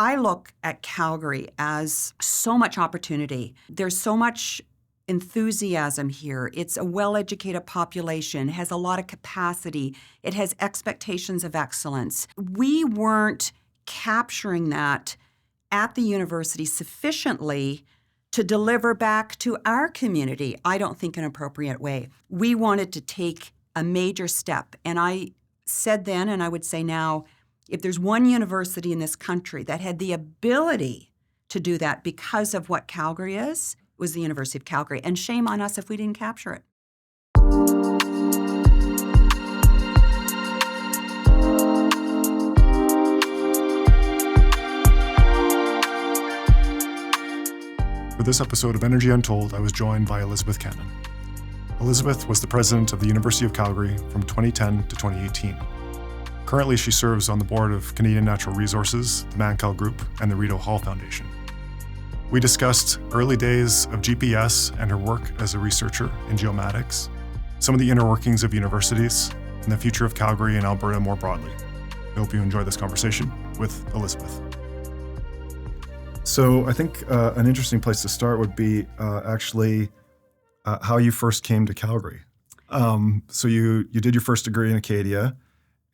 I look at Calgary as so much opportunity. There's so much enthusiasm here. It's a well-educated population, has a lot of capacity. It has expectations of excellence. We weren't capturing that at the university sufficiently to deliver back to our community, I don't think, in an appropriate way. We wanted to take a major step. And I said then, and I would say now, if there's one university in this country that had the ability to do that because of what Calgary is, it was the University of Calgary. And shame on us if we didn't capture it. For this episode of Energy Untold, I was joined by Elizabeth Cannon. Elizabeth was the president of the University of Calgary from 2010 to 2018. Currently, she serves on the board of Canadian Natural Resources, the Mancal Group, and the Rideau Hall Foundation. We discussed early days of GPS and her work as a researcher in geomatics, some of the inner workings of universities, and the future of Calgary and Alberta more broadly. I hope you enjoy this conversation with Elizabeth. So I think an interesting place to start would be how you first came to Calgary. So you did your first degree in Acadia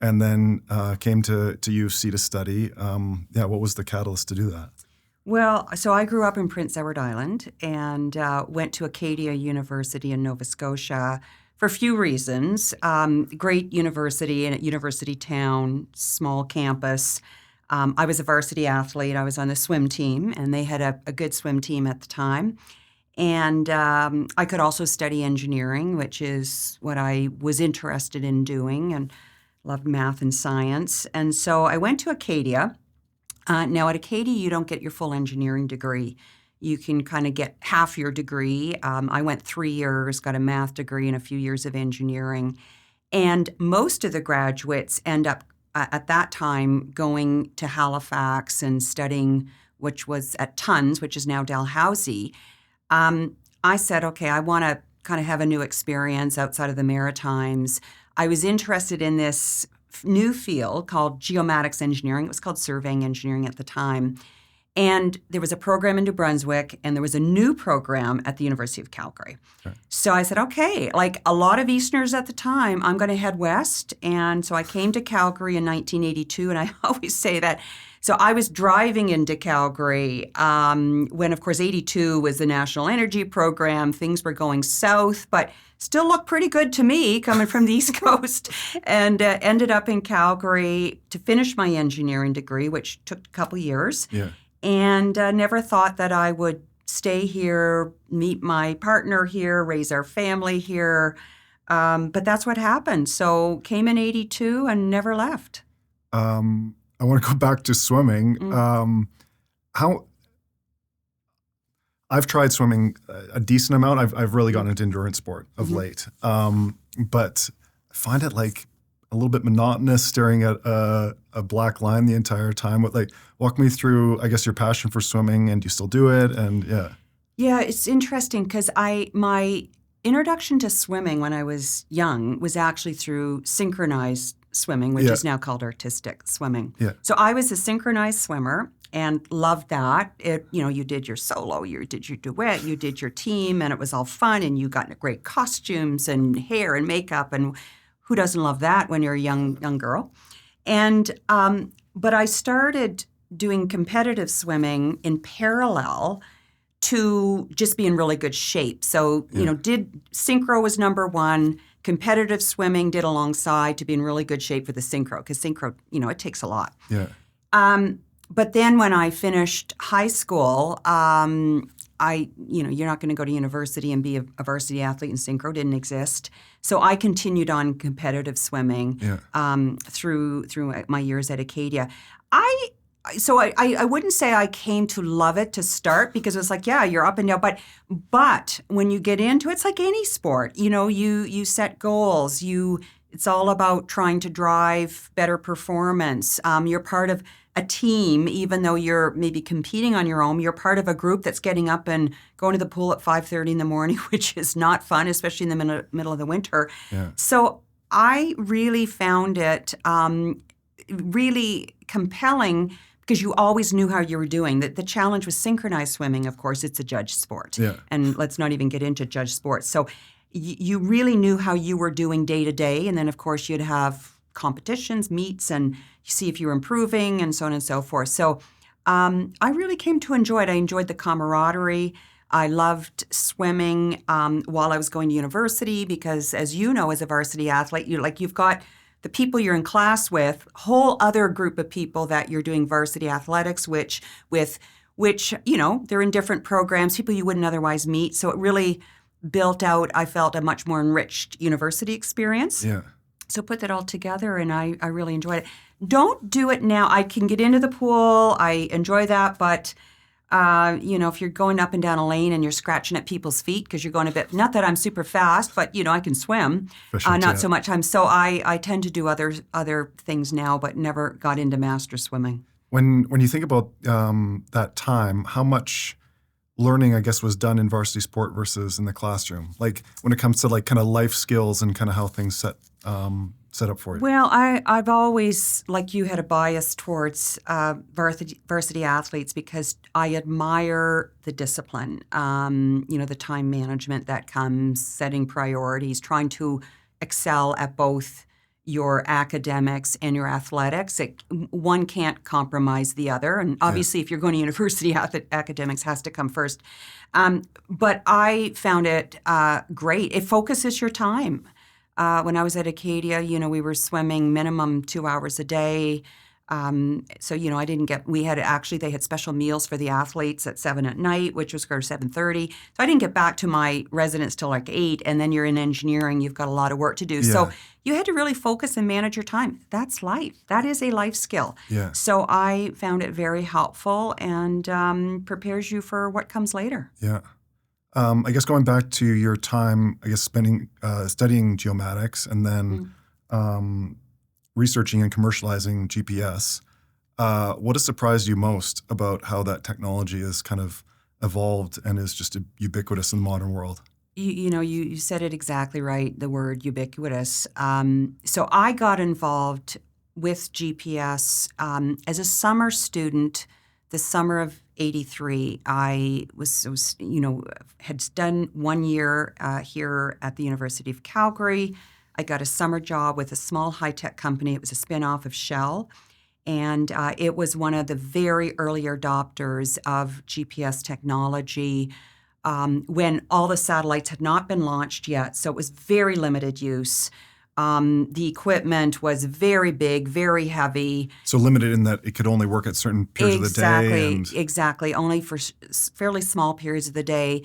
and then came to U of C to study. What was the catalyst to do that? Well, so I grew up in Prince Edward Island and went to Acadia University in Nova Scotia for a few reasons. Great university in a university town, small campus. I was a varsity athlete. I was on the swim team, and they had a good swim team at the time. And I could also study engineering, which is what I was interested in doing, and loved math and science. And so I went to Acadia. Now, at Acadia, you don't get your full engineering degree. You can kind of get half your degree. I went 3 years, got a math degree and a few years of engineering. And most of the graduates end up at that time going to Halifax and studying, which was at Tons, which is now Dalhousie. I said, okay, I want to kind of have a new experience outside of the Maritimes. I was interested in this new field called geomatics engineering. It was called surveying engineering at the time. And there was a program in New Brunswick, and there was a new program at the University of Calgary. Okay. So I said, okay, like a lot of Easterners at the time, I'm going to head west. And so I came to Calgary in 1982, and I always say that. So I was driving into Calgary when, of course, 82 was the National Energy Program. Things were going south, but still looked pretty good to me coming from the East Coast, and ended up in Calgary to finish my engineering degree, which took a couple years. Yeah. And never thought that I would stay here, meet my partner here, raise our family here. But that's what happened. So came in 82 and never left. I want to go back to swimming. I've tried swimming a decent amount. I've really gotten into endurance sport of late. But I find it like a little bit monotonous staring at a black line the entire time. Walk me through, I guess, your passion for swimming, and do you still do it? And Yeah, it's interesting because my introduction to swimming when I was young was actually through synchronized swimming, which is now called artistic swimming. Yeah. So I was a synchronized swimmer and loved that. You did your solo, you did your duet, you did your team, and it was all fun, and you got great costumes and hair and makeup, and who doesn't love that when you're a young girl? And but I started doing competitive swimming in parallel to just be in really good shape. So, did synchro was number one, competitive swimming did alongside to be in really good shape for the synchro, because synchro, it takes a lot. Yeah. But then when I finished high school, you're not going to go to university and be a varsity athlete, and synchro didn't exist. So I continued on competitive swimming through my years at Acadia. I wouldn't say I came to love it to start, because it was like, yeah, you're up and down. But when you get into it, it's like any sport. You set goals. It's all about trying to drive better performance. You're part of a team, even though you're maybe competing on your own. You're part of a group that's getting up and going to the pool at 5:30 in the morning, which is not fun, especially in the middle of the winter. Yeah. So I really found it really compelling, because you always knew how you were doing. The challenge with synchronized swimming, of course, it's a judge sport. Yeah. And let's not even get into judge sports. So you really knew how you were doing day to day. And then, of course, you'd have competitions, meets, and you see if you were improving and so on and so forth. So I really came to enjoy it. I enjoyed the camaraderie. I loved swimming while I was going to university because, as you know, as a varsity athlete, you've got the people you're in class with, whole other group of people that you're doing varsity athletics which they're in different programs, people you wouldn't otherwise meet. So it really built out, I felt, a much more enriched university experience. Yeah. So put that all together, and I really enjoyed it. Don't do it now. I can get into the pool. I enjoy that, but if you're going up and down a lane and you're scratching at people's feet because you're going a bit, not that I'm super fast, but, I can swim. Not so much. I tend to do other things now, but never got into master swimming. When you think about that time, how much learning, I guess, was done in varsity sport versus in the classroom? Like when it comes to like kind of life skills and kind of how things set up for you? Well, I've always, like you, had a bias towards varsity athletes because I admire the discipline, the time management that comes, setting priorities, trying to excel at both your academics and your athletics. One can't compromise the other. And obviously, if you're going to university, academics has to come first. But I found it great. It focuses your time. When I was at Acadia, we were swimming minimum 2 hours a day. So, they had special meals for the athletes at 7 at night, which was 7:30. So I didn't get back to my residence till like 8. And then you're in engineering, you've got a lot of work to do. Yeah. So you had to really focus and manage your time. That's life. That is a life skill. Yeah. So I found it very helpful and prepares you for what comes later. Yeah. I guess going back to your time, studying geomatics and then researching and commercializing GPS, what has surprised you most about how that technology has kind of evolved and is just ubiquitous in the modern world? You said it exactly right, the word ubiquitous. So I got involved with GPS as a summer student. The summer of '83, I had done 1 year here at the University of Calgary. I got a summer job with a small high-tech company. It was a spin-off of Shell, and it was one of the very early adopters of GPS technology when all the satellites had not been launched yet, so it was very limited use. The equipment was very big, very heavy. So limited in that it could only work at certain periods of the day. Exactly. Only for fairly small periods of the day.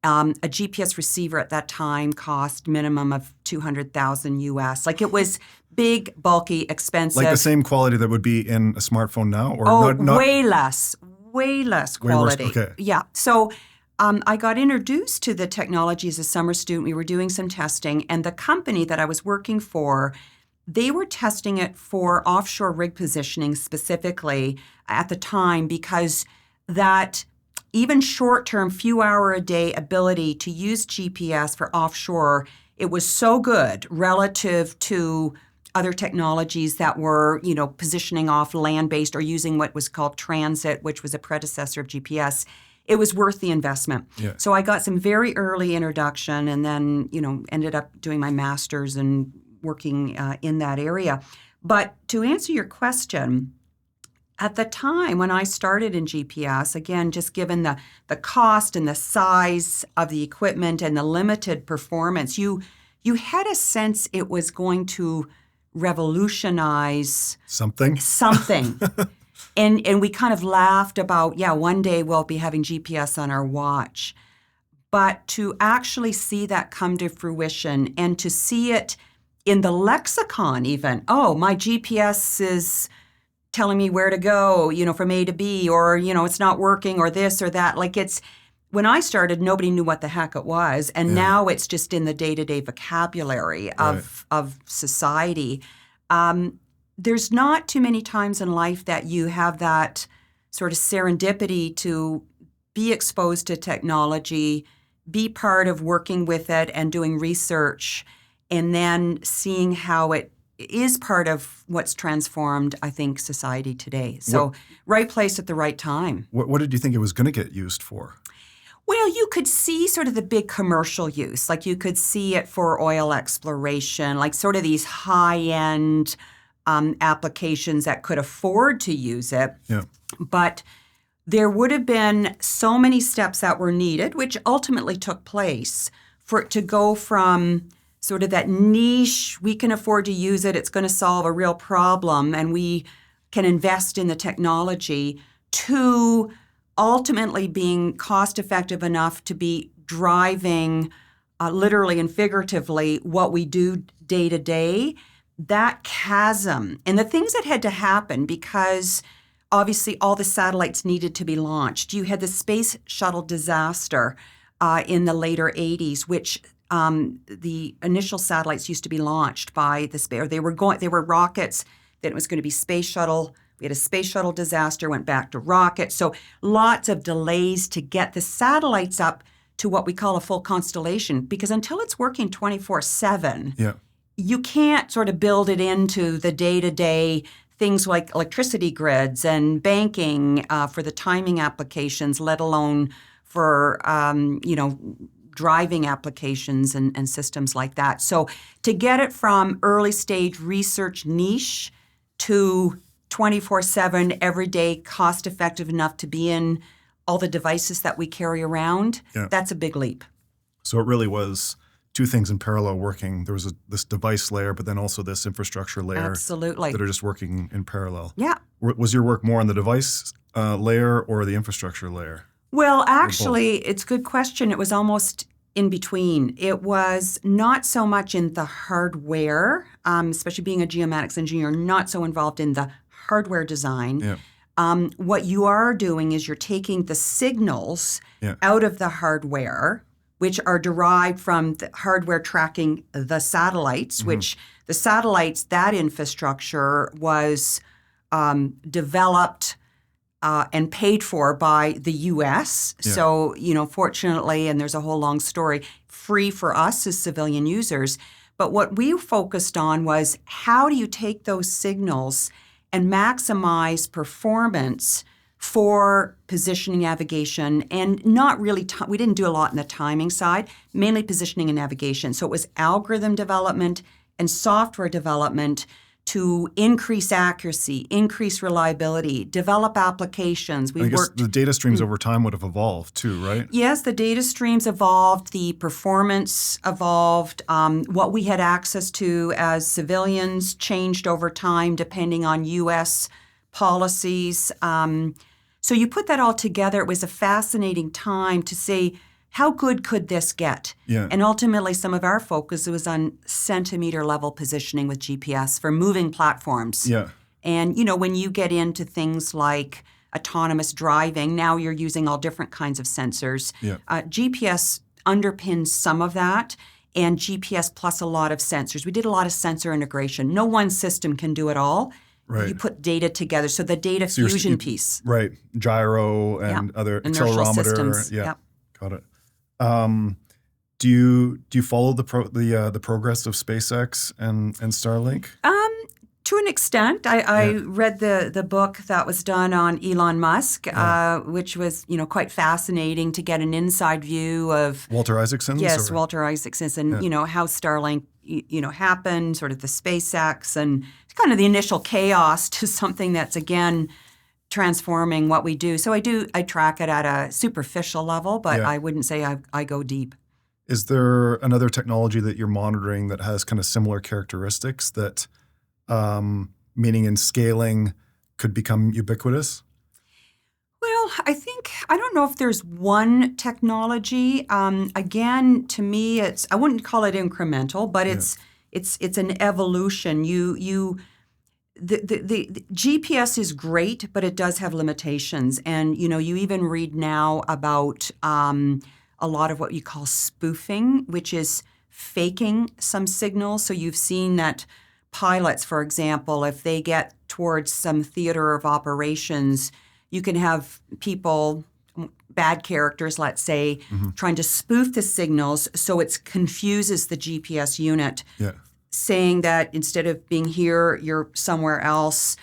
A GPS receiver at that time cost minimum of $200,000 US. Like it was big, bulky, expensive. Like the same quality that would be in a smartphone now? Or not? Way less quality. Way worse. Okay. Yeah. So I got introduced to the technology as a summer student. We were doing some testing, and the company that I was working for, they were testing it for offshore rig positioning specifically at the time because that even short-term, few-hour-a-day ability to use GPS for offshore, it was so good relative to other technologies that were, positioning off land-based or using what was called transit, which was a predecessor of GPS. It was worth the investment. Yeah. So I got some very early introduction and then, ended up doing my master's and working in that area. But to answer your question, at the time when I started in GPS, again, just given the cost and the size of the equipment and the limited performance, you had a sense it was going to revolutionize something. And we kind of laughed about, one day we'll be having GPS on our watch. But to actually see that come to fruition and to see it in the lexicon even, my GPS is telling me where to go, from A to B, or, it's not working or this or that. Like when I started, nobody knew what the heck it was. And now it's just in the day-to-day vocabulary of society. There's not too many times in life that you have that sort of serendipity to be exposed to technology, be part of working with it and doing research, and then seeing how it is part of what's transformed, I think, society today. So right place at the right time. What did you think it was going to get used for? Well, you could see sort of the big commercial use. Like you could see it for oil exploration, like sort of these high-end applications that could afford to use it. Yeah. But there would have been so many steps that were needed, which ultimately took place for it to go from sort of that niche, we can afford to use it, it's going to solve a real problem, and we can invest in the technology, to ultimately being cost-effective enough to be driving, literally and figuratively, what we do day to day. That chasm and the things that had to happen, because obviously all the satellites needed to be launched. You had the space shuttle disaster in the later 80s, which the initial satellites used to be launched by the space, or they were rockets. Then it was going to be space shuttle. We had a space shuttle disaster, went back to rockets. So lots of delays to get the satellites up to what we call a full constellation, because until it's working 24/7, you can't sort of build it into the day-to-day things like electricity grids and banking for the timing applications, let alone for, driving applications and systems like that. So to get it from early stage research niche to 24/7, everyday, cost-effective enough to be in all the devices that we carry around, that's a big leap. So it really was two things in parallel working. There was this device layer, but then also this infrastructure layer. Absolutely. That are just working in parallel. Yeah. Was your work more on the device layer or the infrastructure layer? Well, actually, it's a good question. It was almost in between. It was not so much in the hardware, especially being a geomatics engineer, not so involved in the hardware design. Yeah. What you are doing is you're taking the signals out of the hardware, which are derived from the hardware tracking the satellites, which the satellites, that infrastructure was developed and paid for by the U.S. Yeah. So, fortunately, and there's a whole long story, free for us as civilian users. But what we focused on was, how do you take those signals and maximize performance for positioning, navigation, and not really, we didn't do a lot in the timing side, mainly positioning and navigation. So it was algorithm development and software development to increase accuracy, increase reliability, develop applications. I guess the data streams over time would have evolved too, right? Yes, the data streams evolved, the performance evolved, what we had access to as civilians changed over time depending on U.S. policies. So you put that all together, it was a fascinating time to say, how good could this get? Yeah. And ultimately, some of our focus was on centimeter-level positioning with GPS for moving platforms. Yeah. And, when you get into things like autonomous driving, now you're using all different kinds of sensors. Yeah. GPS underpins some of that, and GPS plus a lot of sensors. We did a lot of sensor integration. No one system can do it all. Right. You put data together. So the data fusion piece. Right. Gyro and other inertial accelerometer. systems. Yeah. Got it. Do you follow the progress of SpaceX and Starlink? To an extent. I read the book that was done on Elon Musk, which was quite fascinating to get an inside view of Walter Isaacson's. Yes, Walter Isaacson's, and how Starlink happened, sort of the SpaceX, and kind of the initial chaos to something that's again transforming what we do. So I track it at a superficial level, but I wouldn't say I go deep. Is there another technology that you're monitoring that has kind of similar characteristics that, meaning in scaling, could become ubiquitous? Well, I don't know if there's one technology. Again, to me, I wouldn't call it incremental, but it's an evolution. The GPS is great, but it does have limitations. And, you even read now about a lot of what you call spoofing, which is faking some signals. So you've seen that pilots, for example, if they get towards some theater of operations, you can have people, bad characters, let's say, trying to spoof the signals so it confuses the GPS unit. Yeah. saying that instead of being here, you're somewhere else,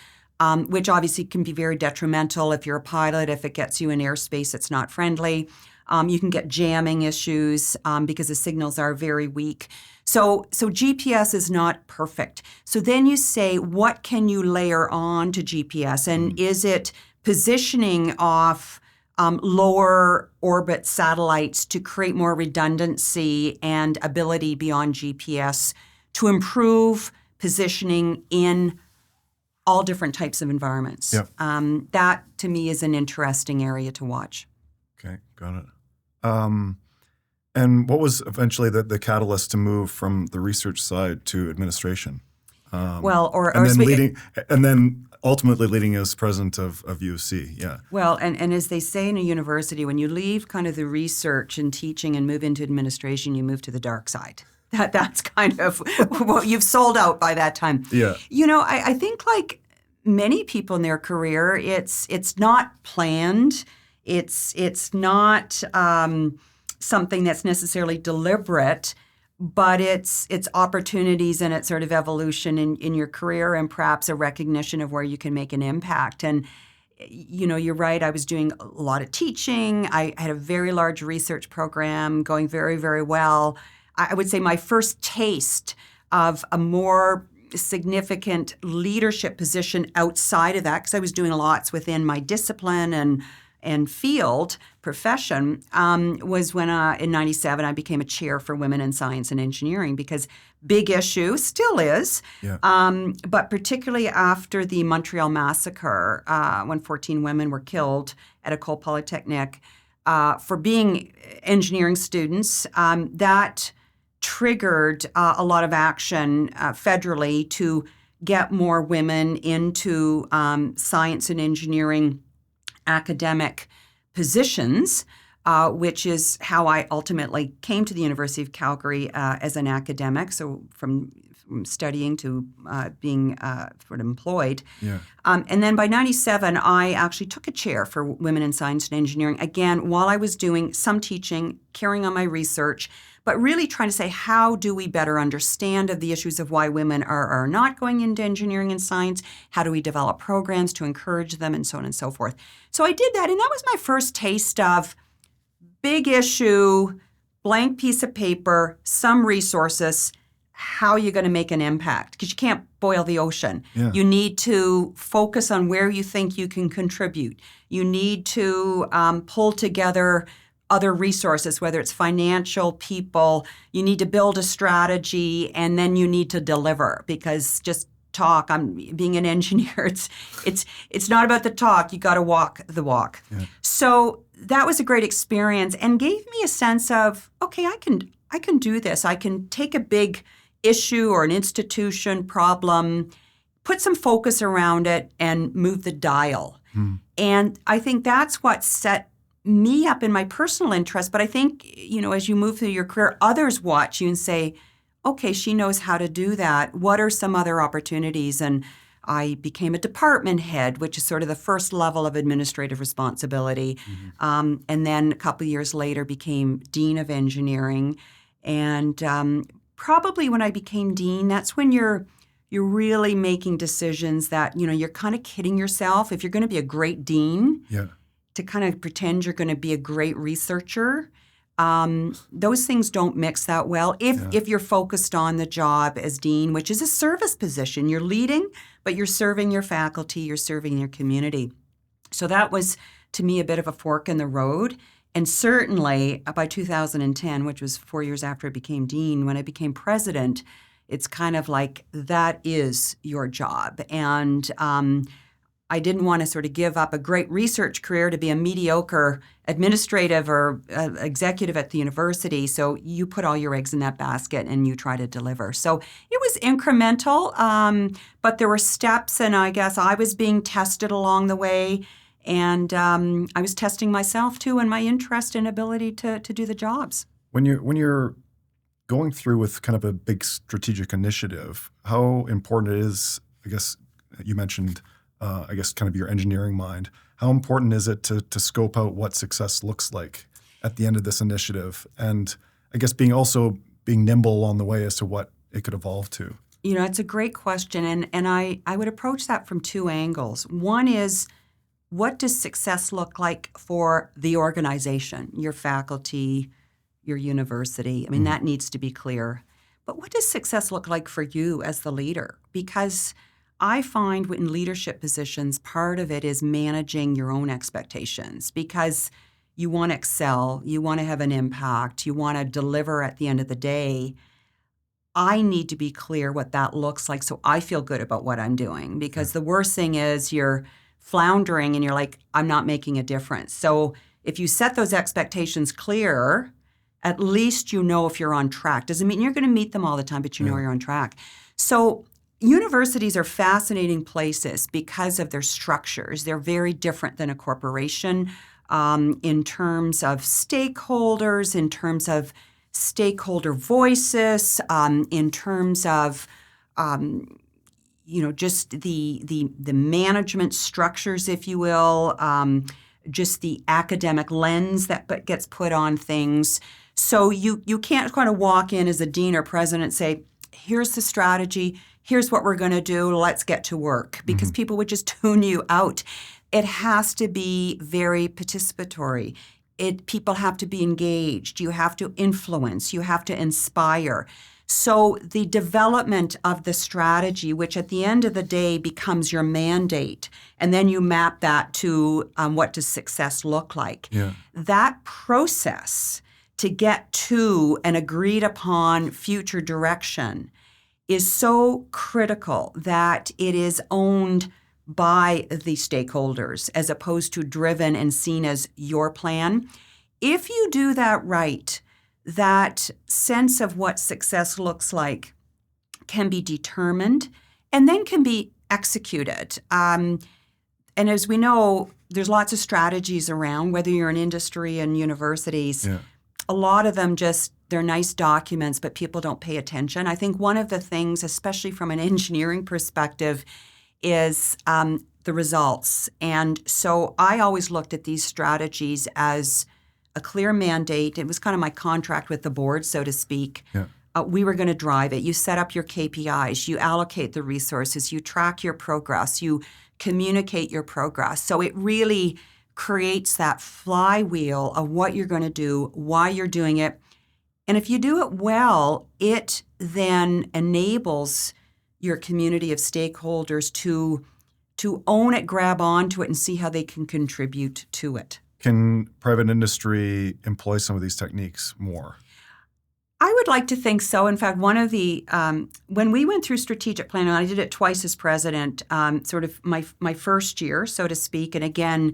which obviously can be very detrimental if you're a pilot, if it gets you in airspace that's not friendly. You can get jamming issues because the signals are very weak. So GPS is not perfect. So then you say, what can you layer on to GPS? And is it positioning off lower orbit satellites to create more redundancy and ability beyond GPS to improve positioning in all different types of environments? Yep. That, to me, is an interesting area to watch. Okay, got it. And what was eventually the catalyst to move from the research side to administration? And then ultimately leading as president of UC, yeah. Well, and as they say in a university, when you leave kind of the research and teaching and move into administration, you move to the dark side. That's kind of what you've sold out by that time. Yeah. I think like many people in their career, it's not planned. It's not something that's necessarily deliberate, but it's opportunities and it's sort of evolution in your career and perhaps a recognition of where you can make an impact. And, you're right, I was doing a lot of teaching. I had a very large research program going very, very well. I would say my first taste of a more significant leadership position outside of that, because I was doing lots within my discipline and field profession, was when in 97 I became a chair for women in science and engineering, because big issue, still is, but particularly after the Montreal massacre, when 14 women were killed at École Polytechnique for being engineering students, that triggered a lot of action federally to get more women into science and engineering academic positions, which is how I ultimately came to the University of Calgary as an academic. So from studying to being sort of employed. Yeah. And then by 97, I actually took a chair for women in science and engineering, again, while I was doing some teaching, carrying on my research, but really trying to say, how do we better understand of the issues of why women are not going into engineering and science? How do we develop programs to encourage them, and so on and so forth? So I did that, and that was my first taste of big issue, blank piece of paper, some resources. How are you going to make an impact? Because you can't boil the ocean. Yeah. You need to focus on where you think you can contribute. You need to pull together other resources, whether it's financial, people. You need to build a strategy, and then you need to deliver, because just talk, I'm being an engineer, it's not about the talk. You got to walk the walk. Yeah. So that was a great experience and gave me a sense of, okay, I can do this. I can take a big issue or an institution problem, put some focus around it, and move the dial. And I think that's what set me up in my personal interest. But I think, as you move through your career, others watch you and say, okay, she knows how to do that. What are some other opportunities? And I became a department head, which is sort of the first level of administrative responsibility. And then a couple of years later became dean of engineering. And probably when I became dean, that's when you're really making decisions that, you're kind of kidding yourself. If you're going to be a great dean, to kind of pretend you're going to be a great researcher, those things don't mix that well. If you're focused on the job as dean, which is a service position, you're leading, but you're serving your faculty, you're serving your community. So that was, to me, a bit of a fork in the road. And certainly by 2010, which was 4 years after I became dean, when I became president, it's kind of like that is your job. And I didn't want to sort of give up a great research career to be a mediocre administrative or executive at the university. So you put all your eggs in that basket and you try to deliver. So it was incremental, but there were steps, and I guess I was being tested along the way. And I was testing myself too, and my interest and ability to do the jobs. When you're going through with kind of a big strategic initiative, how important it is, I guess you mentioned, kind of your engineering mind. How important is it to scope out what success looks like at the end of this initiative? And I guess being nimble along the way as to what it could evolve to. It's a great question, and I would approach that from two angles. One is, what does success look like for the organization, your faculty, your university? I mean, that needs to be clear. But what does success look like for you as the leader? Because I find in leadership positions, part of it is managing your own expectations, because you want to excel, you want to have an impact, you want to deliver at the end of the day. I need to be clear what that looks like so I feel good about what I'm doing, because the worst thing is you're floundering and you're like, I'm not making a difference. So if you set those expectations clear, at least you know if you're on track. Doesn't mean you're going to meet them all the time, but you know you're on track. So universities are fascinating places because of their structures. They're very different than a corporation in terms of stakeholders, in terms of stakeholder voices, in terms of just the management structures, if you will, just the academic lens that gets put on things. So you can't kind of walk in as a dean or president and say, here's the strategy, here's what we're going to do, let's get to work, because people would just tune you out. It has to be very participatory. People have to be engaged. You have to influence. You have to inspire. So the development of the strategy, which at the end of the day becomes your mandate, and then you map that to what does success look like. That process to get to an agreed upon future direction is so critical that it is owned by the stakeholders as opposed to driven and seen as your plan. If you do that right, that sense of what success looks like can be determined and then can be executed. And as we know, there's lots of strategies around, whether you're in industry and universities. A lot of them they're nice documents, but people don't pay attention. I think one of the things, especially from an engineering perspective, is the results. And so I always looked at these strategies as a clear mandate. It was kind of my contract with the board, so to speak. We were going to drive it. You set up your KPIs, you allocate the resources, you track your progress, you communicate your progress. So it really creates that flywheel of what you're going to do, why you're doing it. And if you do it well, it then enables your community of stakeholders to own it, grab onto it, and see how they can contribute to it. Can private industry employ some of these techniques more? I would like to think so. In fact, one of the when we went through strategic planning, I did it twice as president, sort of my first year, so to speak, and again,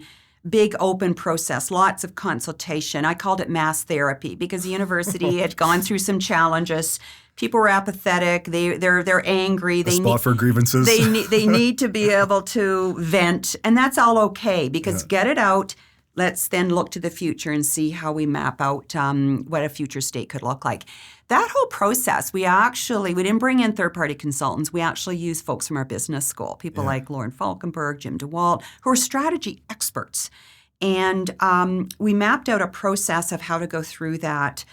big open process, lots of consultation. I called it mass therapy because the university had gone through some challenges. People were apathetic. They're angry. A spot for grievances. They need to be able to vent, and that's all okay because get it out. Let's then look to the future and see how we map out what a future state could look like. That whole process, we didn't bring in third-party consultants. We actually used folks from our business school, people like Lauren Falkenberg, Jim DeWalt, who are strategy experts. And we mapped out a process of how to go through that,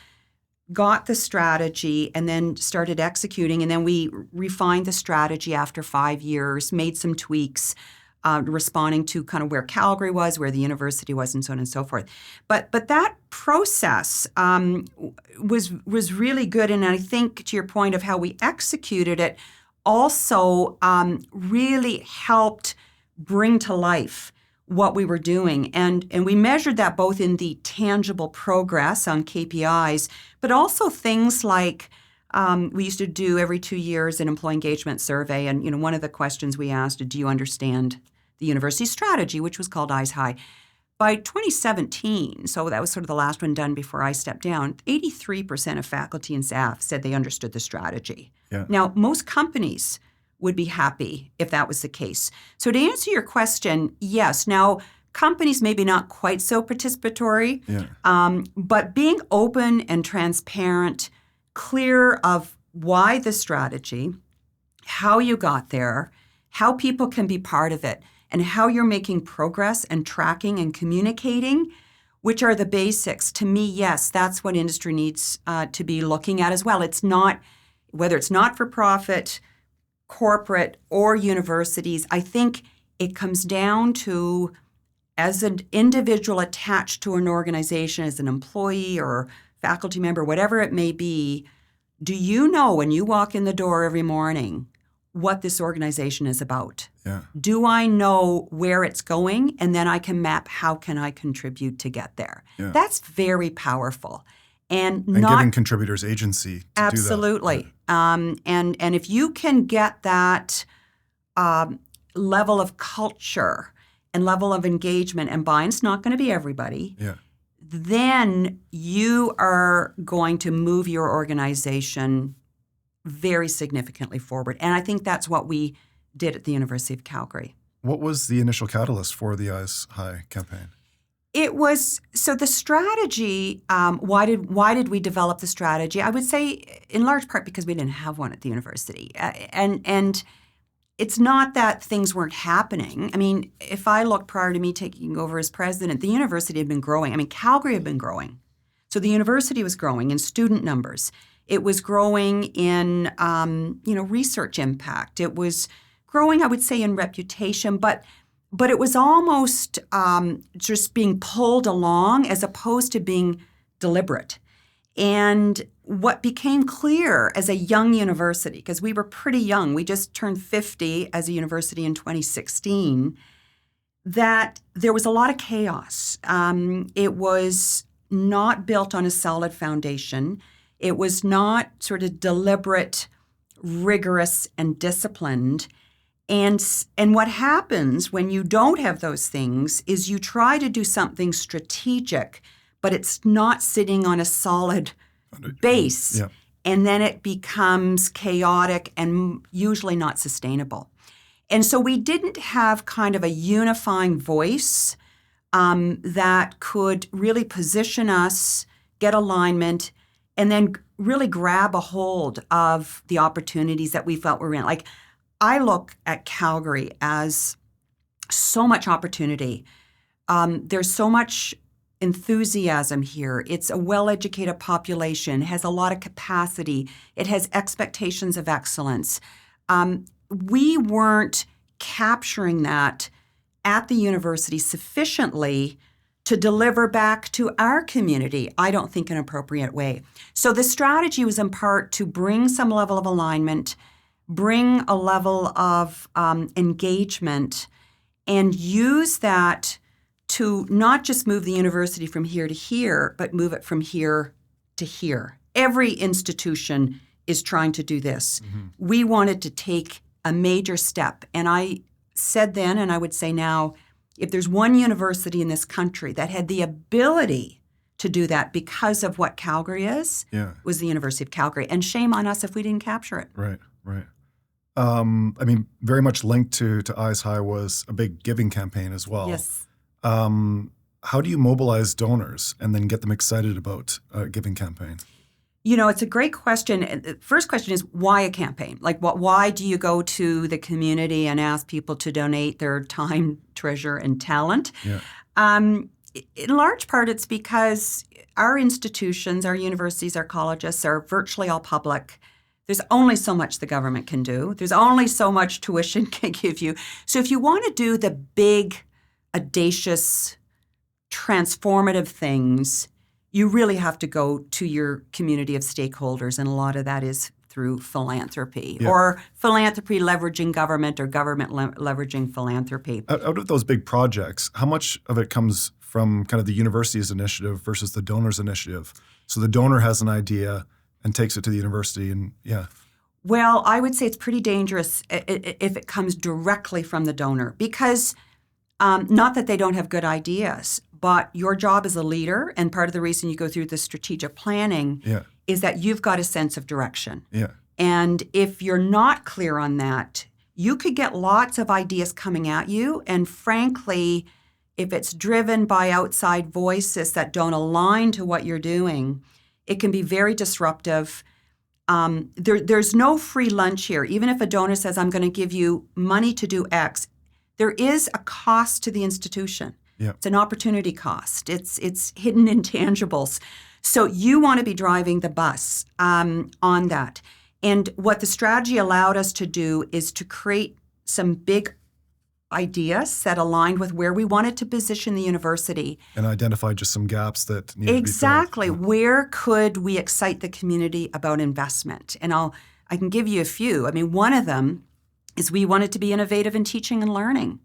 got the strategy, and then started executing. And then we refined the strategy after 5 years, made some tweaks, responding to kind of where Calgary was, where the university was, and so on and so forth. But that process was really good, and I think to your point of how we executed it, also really helped bring to life what we were doing, and we measured that both in the tangible progress on KPIs, but also things like. We used to do every 2 years an employee engagement survey, and one of the questions we asked, do you understand the university strategy, which was called Eyes High? By 2017, so that was sort of the last one done before I stepped down, 83% of faculty and staff said they understood the strategy. Now, most companies would be happy if that was the case. So to answer your question, yes. Now, companies maybe not quite so participatory, but being open and transparent, clear of why the strategy, how you got there, how people can be part of it, and how you're making progress and tracking and communicating, which are the basics. To me, yes, that's what industry needs to be looking at as well. It's not, whether it's not-for-profit, corporate or universities, I think it comes down to, as an individual attached to an organization, as an employee or faculty member, whatever it may be, do you know when you walk in the door every morning what this organization is about? Yeah. Do I know where it's going? And then I can map how can I contribute to get there. Yeah. That's very powerful. And giving contributors agency to absolutely. do that. And if you can get that level of culture and level of engagement and buy-in, it's not going to be everybody. Yeah. Then you are going to move your organization very significantly forward. And I think that's what we did at the University of Calgary. What was the initial catalyst for the Eyes High campaign? It was, so the strategy, why did we develop the strategy? I would say in large part because we didn't have one at the university. And it's not that things weren't happening. I mean, if I look prior to me taking over as president, the university had been growing. I mean, Calgary had been growing. So the university was growing in student numbers. It was growing in, research impact. It was growing, I would say, in reputation, but it was almost just being pulled along as opposed to being deliberate. And what became clear as a young university, because we were pretty young, we just turned 50 as a university in 2016, that there was a lot of chaos. It was not built on a solid foundation. It was not sort of deliberate, rigorous, and disciplined. And what happens when you don't have those things is you try to do something strategic, but it's not sitting on a solid base. Yeah. And then it becomes chaotic and usually not sustainable. And so we didn't have kind of a unifying voice that could really position us, get alignment, and then really grab a hold of the opportunities that we felt were in. Like, I look at Calgary as so much opportunity. There's so much enthusiasm here. It's a well-educated population, has a lot of capacity. It has expectations of excellence. We weren't capturing that at the university sufficiently to deliver back to our community, I don't think, in an appropriate way. So the strategy was in part to bring some level of alignment, bring a level of engagement, and use that to not just move the university from here to here, but move it from here to here. Every institution is trying to do this. Mm-hmm. We wanted to take a major step. And I said then, and I would say now, if there's one university in this country that had the ability to do that because of what Calgary is, was the University of Calgary. And shame on us if we didn't capture it. Right. Very much linked to Eyes High was a big giving campaign as well. Yes. How do you mobilize donors and then get them excited about a giving campaign? It's a great question. The first question is, why a campaign? Like, why do you go to the community and ask people to donate their time, treasure, and talent? Yeah. In large part, it's because our institutions, our universities, our colleges are virtually all public. There's only so much the government can do. There's only so much tuition can give you. So if you want to do the big, audacious, transformative things, you really have to go to your community of stakeholders, and a lot of that is through philanthropy, or philanthropy leveraging government, or government leveraging philanthropy. Out of those big projects, how much of it comes from kind of the university's initiative versus the donor's initiative? So the donor has an idea and takes it to the university, and Well, I would say it's pretty dangerous if it comes directly from the donor, because not that they don't have good ideas, but your job as a leader, and part of the reason you go through the strategic planning, is that you've got a sense of direction. Yeah. And if you're not clear on that, you could get lots of ideas coming at you. And frankly, if it's driven by outside voices that don't align to what you're doing, it can be very disruptive. There's no free lunch here. Even if a donor says, I'm going to give you money to do X, there is a cost to the institution. Yeah. It's an opportunity cost. It's hidden intangibles. So you want to be driving the bus on that. And what the strategy allowed us to do is to create some big ideas that aligned with where we wanted to position the university. And identify just some gaps that needed Exactly. to be filled. Where could we excite the community about investment? And I can give you a few. I mean, one of them is we wanted to be innovative in teaching and learning.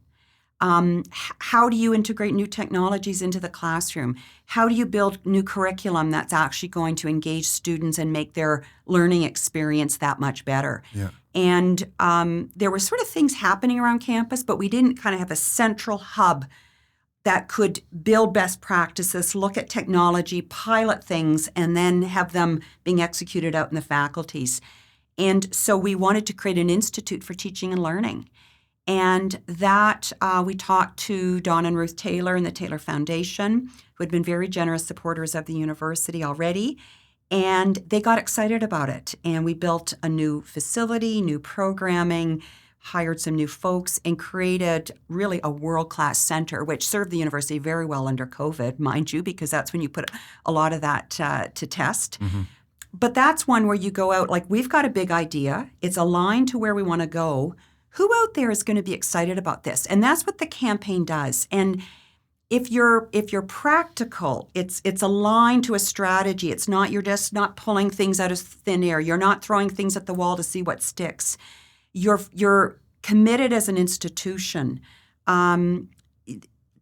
How do you integrate new technologies into the classroom? How do you build new curriculum that's actually going to engage students and make their learning experience that much better? Yeah. And there were sort of things happening around campus, but we didn't kind of have a central hub that could build best practices, look at technology, pilot things, and then have them being executed out in the faculties. And so we wanted to create an institute for teaching and learning. And that we talked to Don and Ruth Taylor and the Taylor Foundation, who had been very generous supporters of the university already. And they got excited about it. And we built a new facility, new programming, hired some new folks, and created really a world-class center, which served the university very well under COVID, mind you, because that's when you put a lot of that to test. Mm-hmm. But that's one where you go out, like, we've got a big idea. It's aligned to where we want to go. Who out there is going to be excited about this? And that's what the campaign does. And if you're practical, it's aligned to a strategy. It's not, you're just not pulling things out of thin air. You're not throwing things at the wall to see what sticks. You're committed as an institution.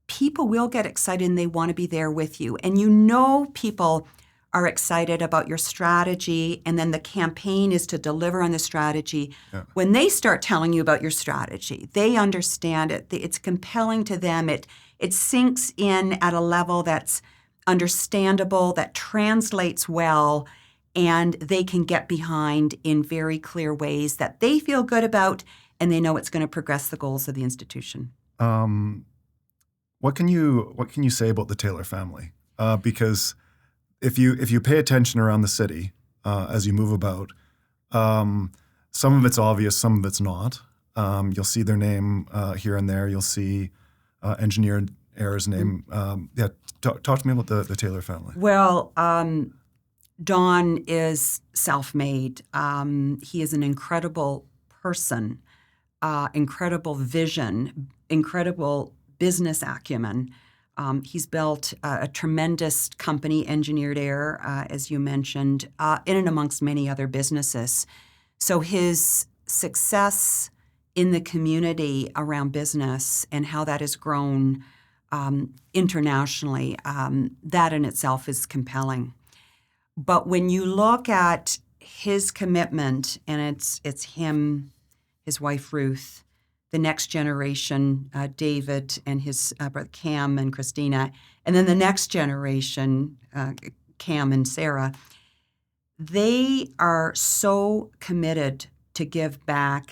People will get excited and they want to be there with you. And you know people are excited about your strategy, and then the campaign is to deliver on the strategy. Yeah. When they start telling you about your strategy, they understand it. It's compelling to them. It sinks in at a level that's understandable, that translates well, and they can get behind in very clear ways that they feel good about, and they know it's going to progress the goals of the institution. What can you say about the Taylor family? Because if you pay attention around the city as you move about, some of it's obvious, some of it's not. You'll see their name here and there. You'll see engineer Ayer's name. Talk to me about the Taylor family. Well, Don is self-made. He is an incredible person, incredible vision, incredible business acumen. He's built a tremendous company, Engineered Air, as you mentioned, in and amongst many other businesses. So his success in the community around business and how that has grown internationally, that in itself is compelling. But when you look at his commitment, and it's him, his wife Ruth, the next generation, David and his brother Cam and Christina, and then the next generation, Cam and Sarah, they are so committed to give back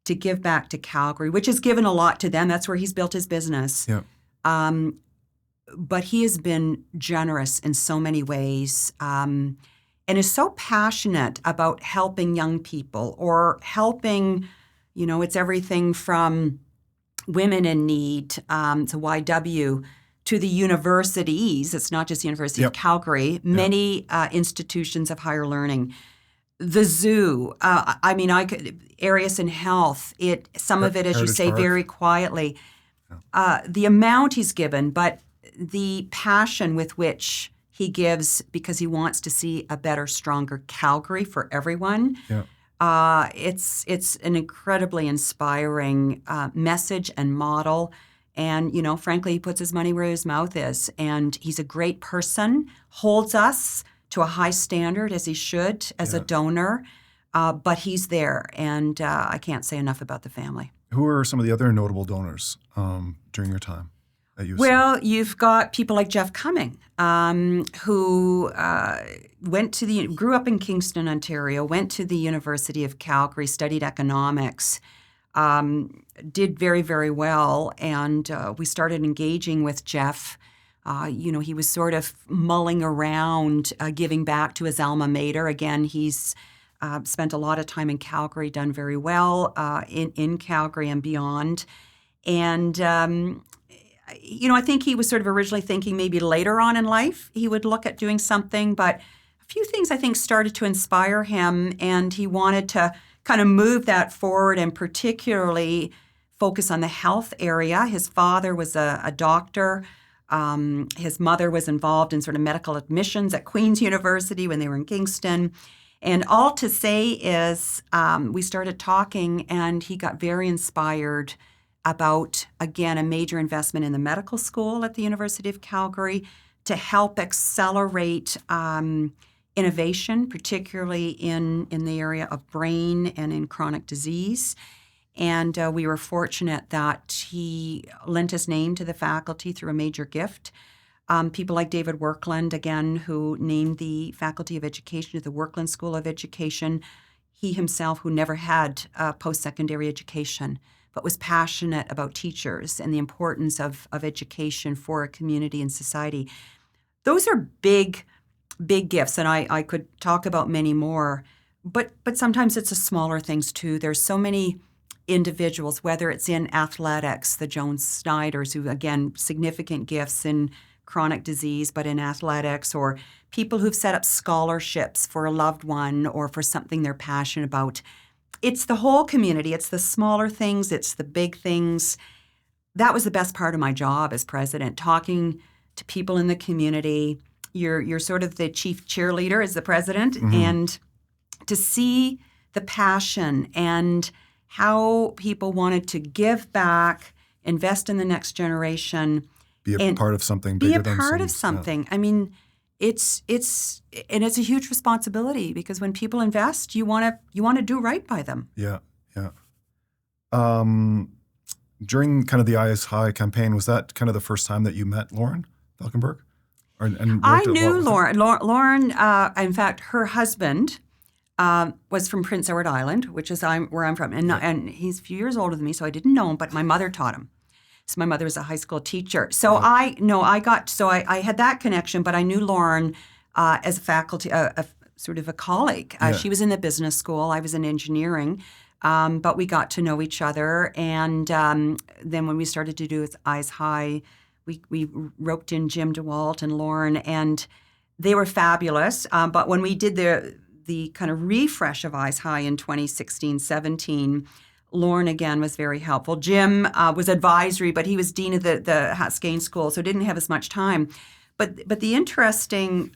to Calgary, which has given a lot to them. That's where he's built his business. Yeah. But he has been generous in so many ways, and is so passionate about helping young people or helping. It's everything from women in need to YW to the universities. It's not just the University of Calgary. Many institutions of higher learning. The zoo. Areas in health. Some of it, as you say, very quietly. The amount he's given, but the passion with which he gives because he wants to see a better, stronger Calgary for everyone. Yeah. It's an incredibly inspiring message and model. And, frankly, he puts his money where his mouth is. And he's a great person, holds us to a high standard, as he should, as a donor. But he's there. And I can't say enough about the family. Who are some of the other notable donors during your time at UC? Well, you've got people like Jeff Cummings, who grew up in Kingston, Ontario, went to the University of Calgary, studied economics, did very, very well, and we started engaging with Jeff. He was sort of mulling around giving back to his alma mater. Again, he's spent a lot of time in Calgary, done very well in Calgary and beyond. And I think he was sort of originally thinking maybe later on in life he would look at doing something, but few things I think started to inspire him, and he wanted to kind of move that forward and particularly focus on the health area. His father was a doctor. His mother was involved in sort of medical admissions at Queen's University when they were in Kingston. And all to say is we started talking, and he got very inspired about, again, a major investment in the medical school at the University of Calgary to help accelerate innovation, particularly in the area of brain and in chronic disease. And we were fortunate that he lent his name to the faculty through a major gift. People like David Workland, again, who named the Faculty of Education to the Workland School of Education. He himself, who never had post-secondary education, but was passionate about teachers and the importance of education for a community and society. Those are big gifts, and I could talk about many more. But sometimes it's the smaller things, too. There's so many individuals, whether it's in athletics, the Jones Snyders, who, again, significant gifts in chronic disease, but in athletics, or people who've set up scholarships for a loved one or for something they're passionate about. It's the whole community. It's the smaller things. It's the big things. That was the best part of my job as president, talking to people in the community. You're sort of the chief cheerleader as the president, and to see the passion and how people wanted to give back, invest in the next generation. Be a part of something bigger than Be a part of something. Yeah. I mean, it's a huge responsibility, because when people invest, you want to do right by them. Yeah. During kind of the Eyes High campaign, was that kind of the first time that you met Lauren Falkenberg? I knew Lauren. Lauren, in fact, her husband was from Prince Edward Island, which is where I'm from, and he's a few years older than me, so I didn't know him, but my mother taught him. So my mother was a high school teacher. So I had that connection, but I knew Lauren as a faculty, sort of a colleague. She was in the business school. I was in engineering, but we got to know each other. And then when we started to do Eyes High, we roped in Jim DeWalt and Lauren, and they were fabulous. But when we did the kind of refresh of Eyes High in 2016-17, Lauren, again, was very helpful. Jim was advisory, but he was dean of the Haskayne School, so didn't have as much time. But the interesting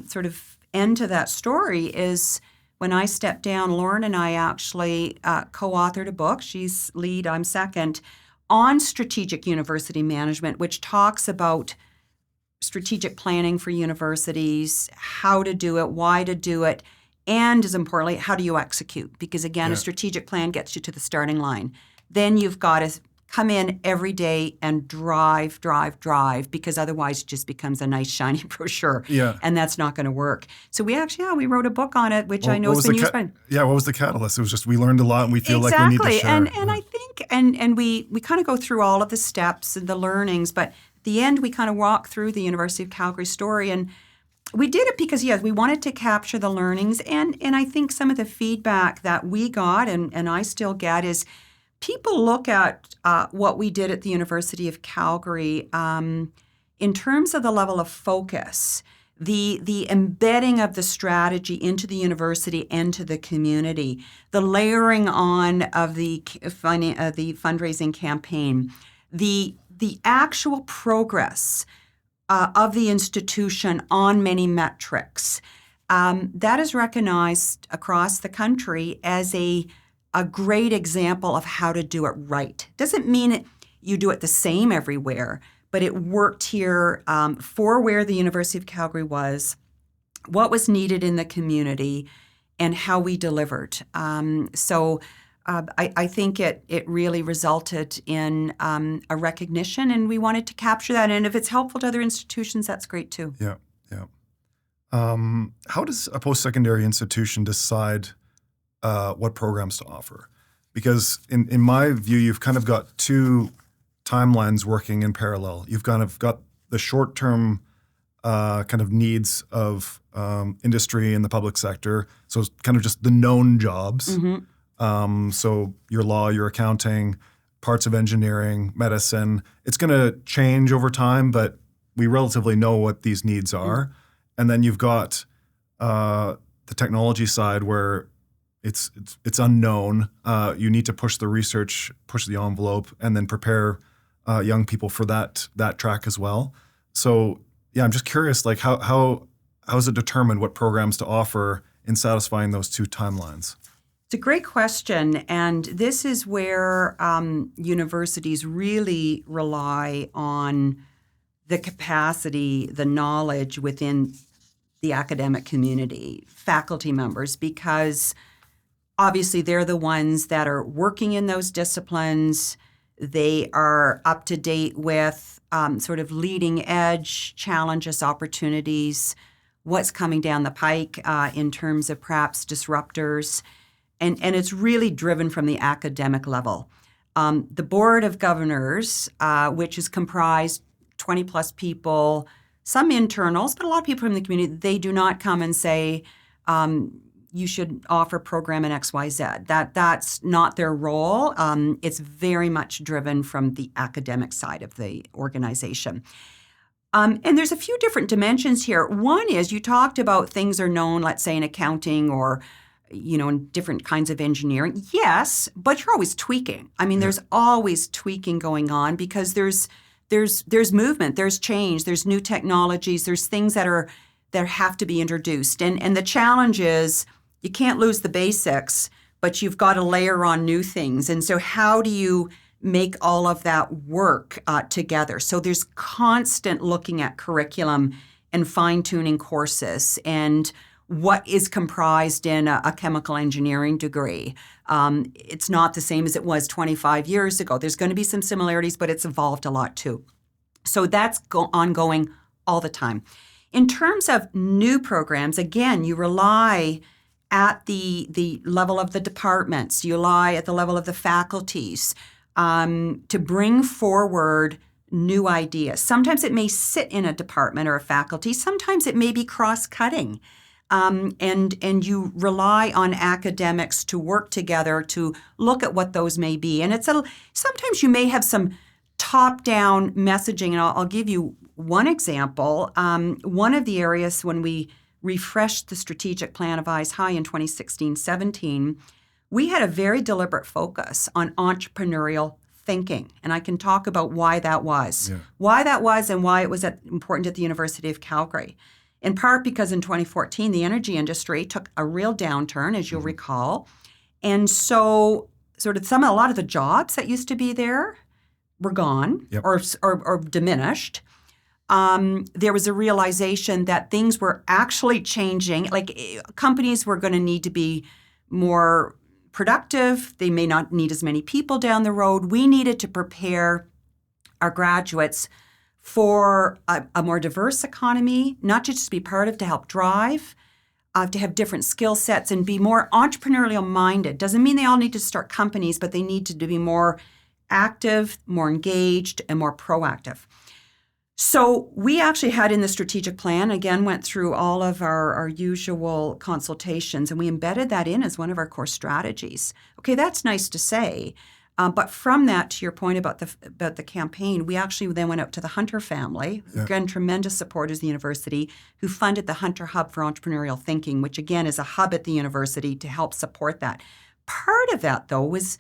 sort of end to that story is when I stepped down, Lauren and I actually co-authored a book. She's lead, I'm second, on strategic university management, which talks about strategic planning for universities, how to do it, why to do it, and, as importantly, how do you execute? Because, again, a strategic plan gets you to the starting line. Then you've got to come in every day and drive, because otherwise it just becomes a nice, shiny brochure. Yeah. And that's not going to work. So we actually, we wrote a book on it, which I know has been used by... Yeah, what was the catalyst? It was just we learned a lot, and we feel like we need to share. And I think, and we kind of go through all of the steps and the learnings, but at the end we kind of walk through the University of Calgary story, and we did it because, yes, we wanted to capture the learnings, and I think some of the feedback that we got, and I still get, is people look at what we did at the University of Calgary in terms of the level of focus, the embedding of the strategy into the university and to the community, the layering on of the fundraising campaign, the actual progress of the institution on many metrics. That is recognized across the country as a great example of how to do it right. Doesn't mean you do it the same everywhere, but it worked here for where the University of Calgary was, what was needed in the community, and how we delivered. I think it really resulted in a recognition, and we wanted to capture that. And if it's helpful to other institutions, that's great too. Yeah. How does a post-secondary institution decide what programs to offer? Because in my view, you've kind of got two timelines working in parallel. You've kind of got the short-term kind of needs of industry and the public sector, so it's kind of just the known jobs. Mm-hmm. So your law, your accounting, parts of engineering, medicine, it's going to change over time, but we relatively know what these needs are. Mm-hmm. And then you've got the technology side where it's unknown. You need to push the research, push the envelope, and then prepare young people for that track as well. So yeah, I'm just curious, like how is it determined what programs to offer in satisfying those two timelines? It's a great question, and this is where universities really rely on the capacity, the knowledge within the academic community, faculty members, because obviously they're the ones that are working in those disciplines. They are up to date with sort of leading edge challenges, opportunities, what's coming down the pike in terms of perhaps disruptors. And it's really driven from the academic level. The Board of Governors, which is comprised 20 plus people, some internals, but a lot of people from the community, they do not come and say, you should offer program in XYZ. That's not their role. It's very much driven from the academic side of the organization. And there's a few different dimensions here. One is you talked about things are known, let's say in accounting or in different kinds of engineering. Yes, but you're always tweaking. I mean, there's always tweaking going on because there's movement, there's change, there's new technologies, there's things that have to be introduced. And the challenge is you can't lose the basics, but you've got to layer on new things. And so how do you make all of that work together? So there's constant looking at curriculum and fine-tuning courses and what is comprised in a chemical engineering degree. It's not the same as it was 25 years ago. There's going to be some similarities, but it's evolved a lot too. So that's ongoing all the time. In terms of new programs, again, you rely at the level of the departments, you rely at the level of the faculties to bring forward new ideas. Sometimes it may sit in a department or a faculty. Sometimes it may be cross-cutting. And you rely on academics to work together to look at what those may be. And sometimes you may have some top-down messaging, and I'll give you one example. One of the areas when we refreshed the strategic plan of Eyes High in 2016-17, we had a very deliberate focus on entrepreneurial thinking. And I can talk about why that was. Yeah. Why that was and why it was important at the University of Calgary. In part because in 2014, the energy industry took a real downturn, as you'll recall. And so a lot of the jobs that used to be there were gone or diminished. There was a realization that things were actually changing. Like companies were going to need to be more productive. They may not need as many people down the road. We needed to prepare our graduates for a more diverse economy, not to just be part of, to help drive, to have different skill sets and be more entrepreneurial minded. Doesn't mean they all need to start companies, but they need to be more active, more engaged, and more proactive. So we actually had in the strategic plan, again, went through all of our usual consultations, and we embedded that in as one of our core strategies. Okay, that's nice to say. But from that, to your point about the campaign, we actually then went out to the Hunter family, again, tremendous supporters of the university, who funded the Hunter Hub for Entrepreneurial Thinking, which again is a hub at the university to help support that. Part of that, though, was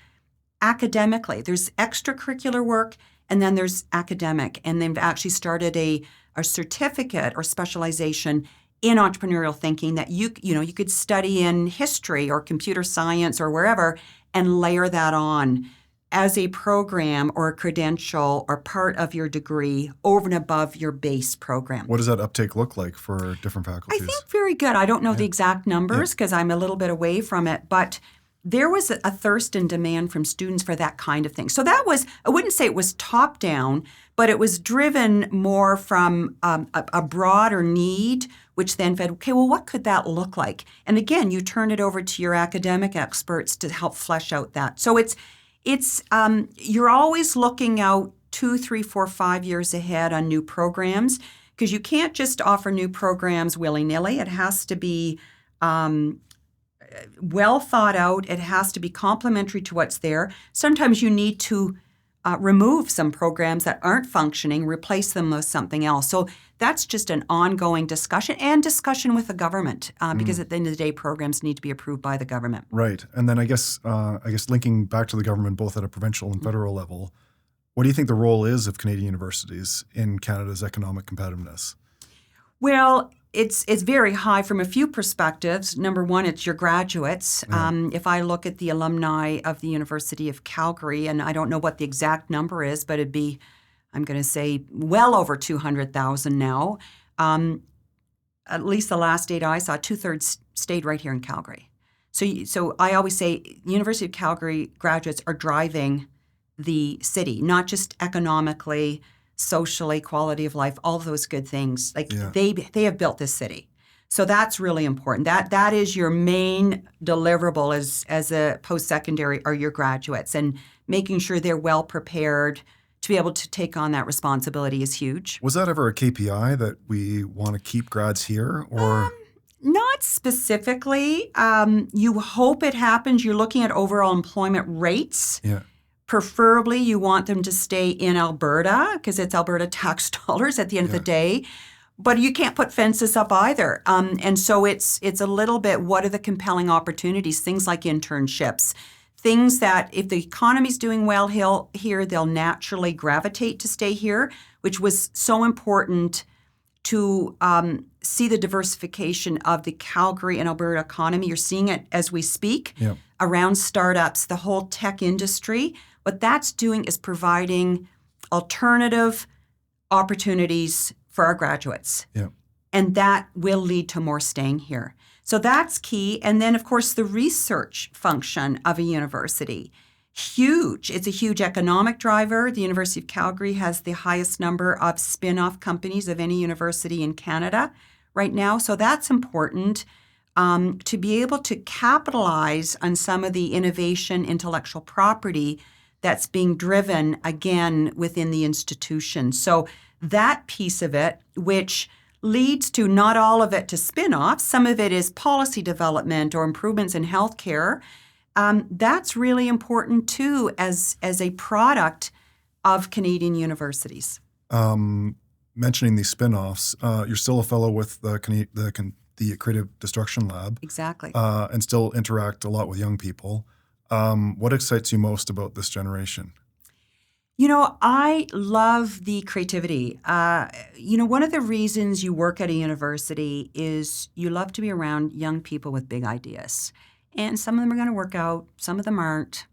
academically. There's extracurricular work, and then there's academic. And they've actually started a certificate or specialization in entrepreneurial thinking that you could study in history or computer science or wherever and layer that on as a program or a credential or part of your degree over and above your base program. What does that uptake look like for different faculties? I think very good. I don't know the exact numbers because I'm a little bit away from it, but there was a thirst and demand from students for that kind of thing. So that was, I wouldn't say it was top down, but it was driven more from a broader need, which then fed, okay, well, what could that look like? And again, you turn it over to your academic experts to help flesh out that. So it's you're always looking out 2, 3, 4, 5 years ahead on new programs because you can't just offer new programs willy-nilly. It has to be well thought out. It has to be complementary to what's there. Sometimes you need to remove some programs that aren't functioning, replace them with something else. So that's just an ongoing discussion and discussion with the government because at the end of the day, programs need to be approved by the government. Right. And then I guess linking back to the government both at a provincial and federal level, what do you think the role is of Canadian universities in Canada's economic competitiveness? Well, it's very high from a few perspectives. Number one, it's your graduates. Yeah. If I look at the alumni of the University of Calgary, and I don't know what the exact number is, but it'd be, I'm going to say, well over 200,000 now. At least the last data I saw, 2/3 stayed right here in Calgary. So I always say University of Calgary graduates are driving the city, not just economically, socially, quality of life, all of those good things. They have built this city. So that's really important. That is your main deliverable as a post-secondary are your graduates, and making sure they're well prepared to be able to take on that responsibility is huge. Was that ever a KPI that we want to keep grads here, or? Not specifically. You hope it happens. You're looking at overall employment rates. Yeah. Preferably, you want them to stay in Alberta because it's Alberta tax dollars at the end of the day. But you can't put fences up either. And so it's a little bit, what are the compelling opportunities? Things like internships, things that if the economy's doing well here, they'll naturally gravitate to stay here, which was so important to see the diversification of the Calgary and Alberta economy. You're seeing it as we speak around startups, the whole tech industry. What that's doing is providing alternative opportunities for our graduates. Yeah. And that will lead to more staying here. So that's key. And then, of course, the research function of a university. Huge. It's a huge economic driver. The University of Calgary has the highest number of spin-off companies of any university in Canada right now. So that's important to be able to capitalize on some of the innovation, intellectual property that's being driven, again, within the institution. So that piece of it, which leads to not all of it to spin-offs, some of it is policy development or improvements in healthcare. That's really important, too, as a product of Canadian universities. Mentioning these spin-offs, you're still a fellow with the Creative Destruction Lab. Exactly. And still interact a lot with young people. What excites you most about this generation? I love the creativity. One of the reasons you work at a university is you love to be around young people with big ideas. And some of them are going to work out, some of them aren't.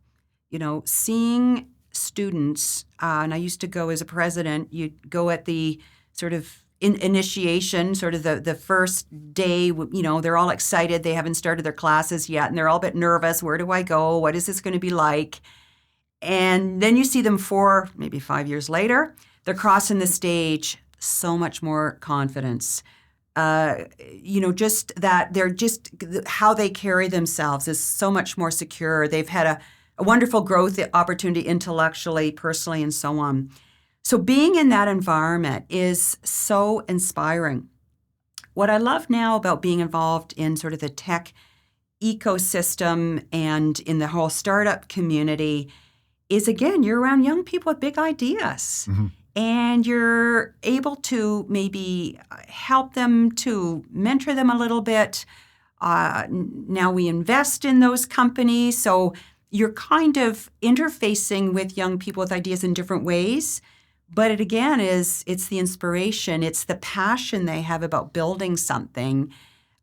Seeing students, and I used to go as a president, you'd go at the sort of initiation, sort of the first day, they're all excited. They haven't started their classes yet, and they're all a bit nervous. Where do I go? What is this going to be like? And then you see them 4, maybe 5 years later, they're crossing the stage, so much more confidence. Just that they're just, how they carry themselves is so much more secure. They've had a wonderful growth opportunity intellectually, personally, and so on. So being in that environment is so inspiring. What I love now about being involved in sort of the tech ecosystem and in the whole startup community is, again, you're around young people with big ideas. Mm-hmm. And you're able to maybe help them, to mentor them a little bit. Now we invest in those companies. So you're kind of interfacing with young people with ideas in different ways. But it's the inspiration, it's the passion they have about building something.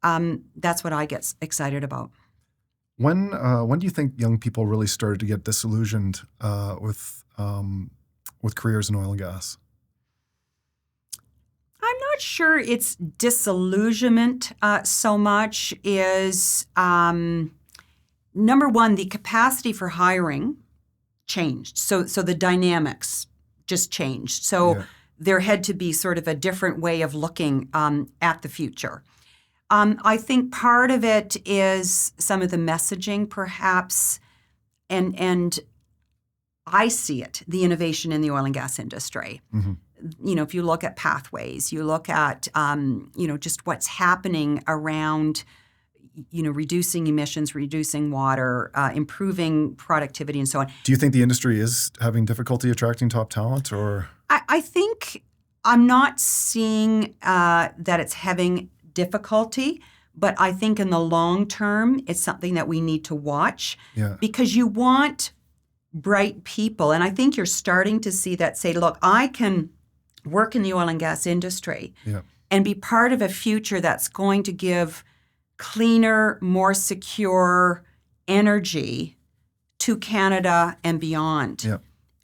That's what I get excited about. When do you think young people really started to get disillusioned with careers in oil and gas? I'm not sure it's disillusionment so much as, number one, the capacity for hiring changed. So the dynamics just changed. So there had to be sort of a different way of looking at the future. I think part of it is some of the messaging, perhaps, and I see it, the innovation in the oil and gas industry. Mm-hmm. If you look at pathways, you look at, just what's happening around, reducing emissions, reducing water, improving productivity, and so on. Do you think the industry is having difficulty attracting top talent, or? I think I'm not seeing that it's having difficulty, but I think in the long term, it's something that we need to watch because you want bright people. And I think you're starting to see that say, look, I can work in the oil and gas industry and be part of a future that's going to give cleaner, more secure energy to Canada and beyond.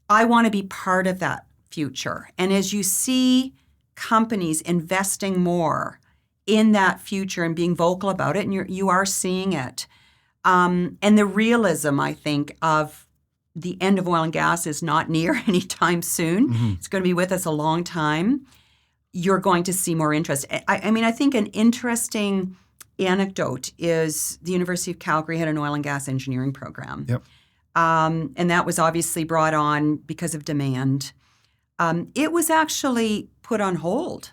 I want to be part of that future. And as you see companies investing more in that future and being vocal about it, and you are seeing it, and the realism, I think, of the end of oil and gas is not near anytime soon. It's going to be with us a long time. You're going to see more interest. I think an interesting anecdote is the University of Calgary had an oil and gas engineering program. And that was obviously brought on because of demand. It was actually put on hold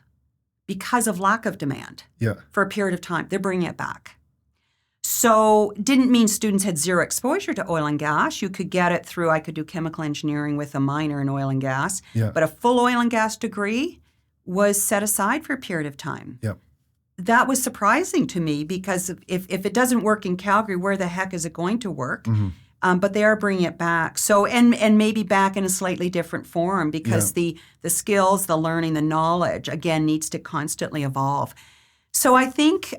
because of lack of demand for a period of time. They're bringing it back. So didn't mean students had zero exposure to oil and gas. You could get it through, I could do chemical engineering with a minor in oil and gas. But a full oil and gas degree was set aside for a period of time. That was surprising to me because if it doesn't work in Calgary, where the heck is it going to work? But they are bringing it back. So and maybe back in a slightly different form because the skills, the learning, the knowledge, again, needs to constantly evolve. So I think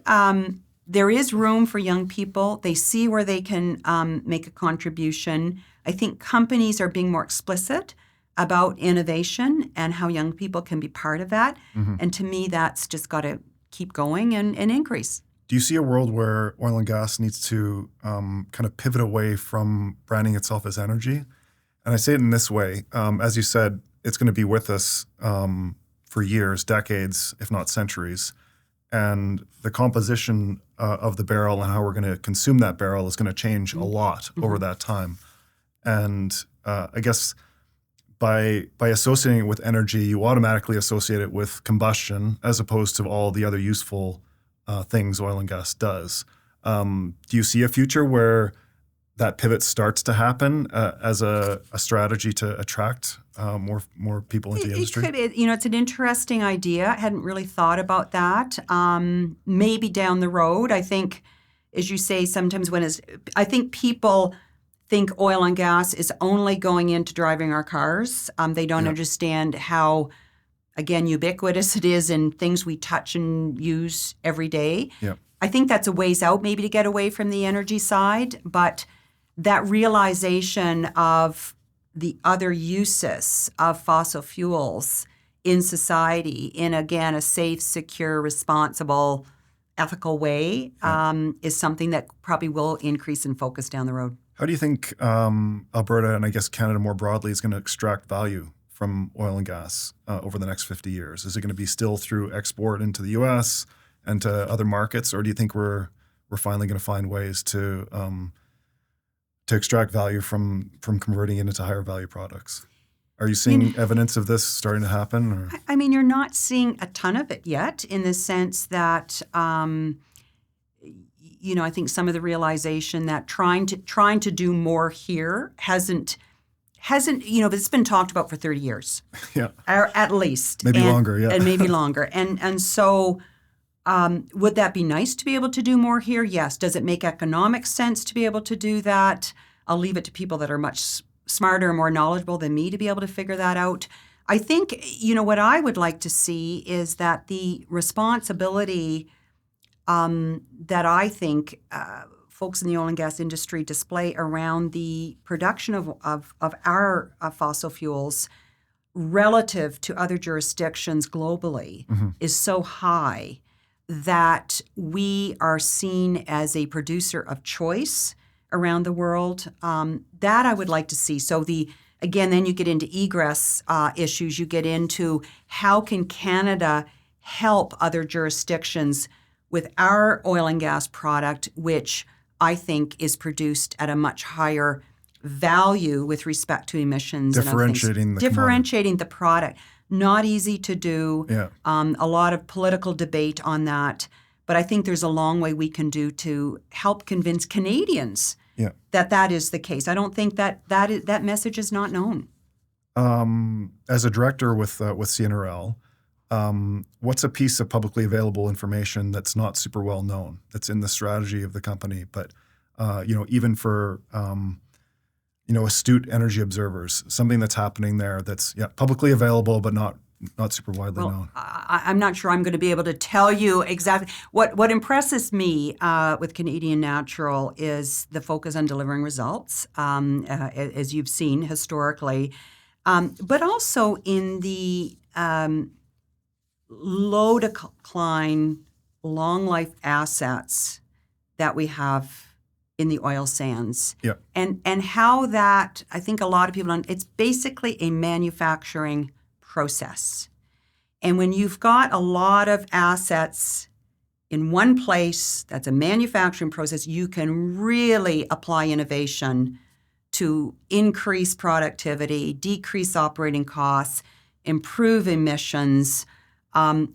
there is room for young people. They see where they can make a contribution. I think companies are being more explicit about innovation and how young people can be part of that. And to me, that's just got to keep going and increase. Do you see a world where oil and gas needs to kind of pivot away from branding itself as energy? And I say it in this way. As you said, it's going to be with us for years, decades, if not centuries. And the composition of the barrel and how we're going to consume that barrel is going to change a lot over that time. And I guess by associating it with energy, you automatically associate it with combustion as opposed to all the other useful things oil and gas does. Do you see a future where that pivot starts to happen as a strategy to attract more people into the industry? It's an interesting idea. I hadn't really thought about that. Maybe down the road. I think, as you say, sometimes I think people think oil and gas is only going into driving our cars. They don't understand how, again, ubiquitous it is in things we touch and use every day. I think that's a ways out maybe to get away from the energy side, but that realization of the other uses of fossil fuels in society in, again, a safe, secure, responsible, ethical way is something that probably will increase in focus down the road. How do you think Alberta and I guess Canada more broadly is going to extract value from oil and gas over the next 50 years? Is it going to be still through export into the U.S. and to other markets, or do you think we're finally going to find ways to extract value from converting it into higher value products? Are you seeing evidence of this starting to happen? Or? I mean, you're not seeing a ton of it yet in the sense that, I think some of the realization that trying to do more here hasn't, it's been talked about for 30 years. Or at least. Maybe longer, And maybe longer. And so would that be nice to be able to do more here? Yes. Does it make economic sense to be able to do that? I'll leave it to people that are much smarter and more knowledgeable than me to be able to figure that out. I think, what I would like to see is that the responsibility that I think folks in the oil and gas industry display around the production of our fossil fuels relative to other jurisdictions globally is so high that we are seen as a producer of choice around the world. That I would like to see. So then you get into egress issues. You get into how can Canada help other jurisdictions with our oil and gas product, which I think is produced at a much higher value with respect to emissions. Differentiating the product. Not easy to do. A lot of political debate on that. But I think there's a long way we can do to help convince Canadians Yeah. that is the case. I don't think that message is not known. As a director with CNRL, what's a piece of publicly available information that's not super well known, that's in the strategy of the company, but even for astute energy observers, something that's happening there that's publicly available but not super widely known? I'm not sure I'm going to be able to tell you exactly. What impresses me with Canadian Natural is the focus on delivering results, as you've seen historically, but also in the low decline, long life assets that we have in the oil sands. Yeah. And how that, I think a lot of people, it's basically a manufacturing process. And when you've got a lot of assets in one place, that's a manufacturing process, you can really apply innovation to increase productivity, decrease operating costs, improve emissions,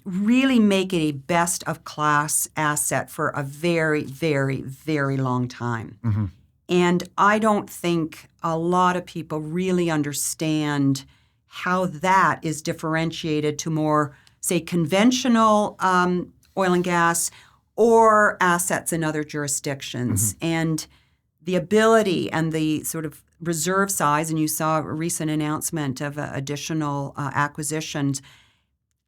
really make it a best of class asset for a very, very, very long time. Mm-hmm. And I don't think a lot of people really understand how that is differentiated to more, say, conventional oil and gas or assets in other jurisdictions. Mm-hmm. And the ability and the sort of reserve size, and you saw a recent announcement of additional acquisitions,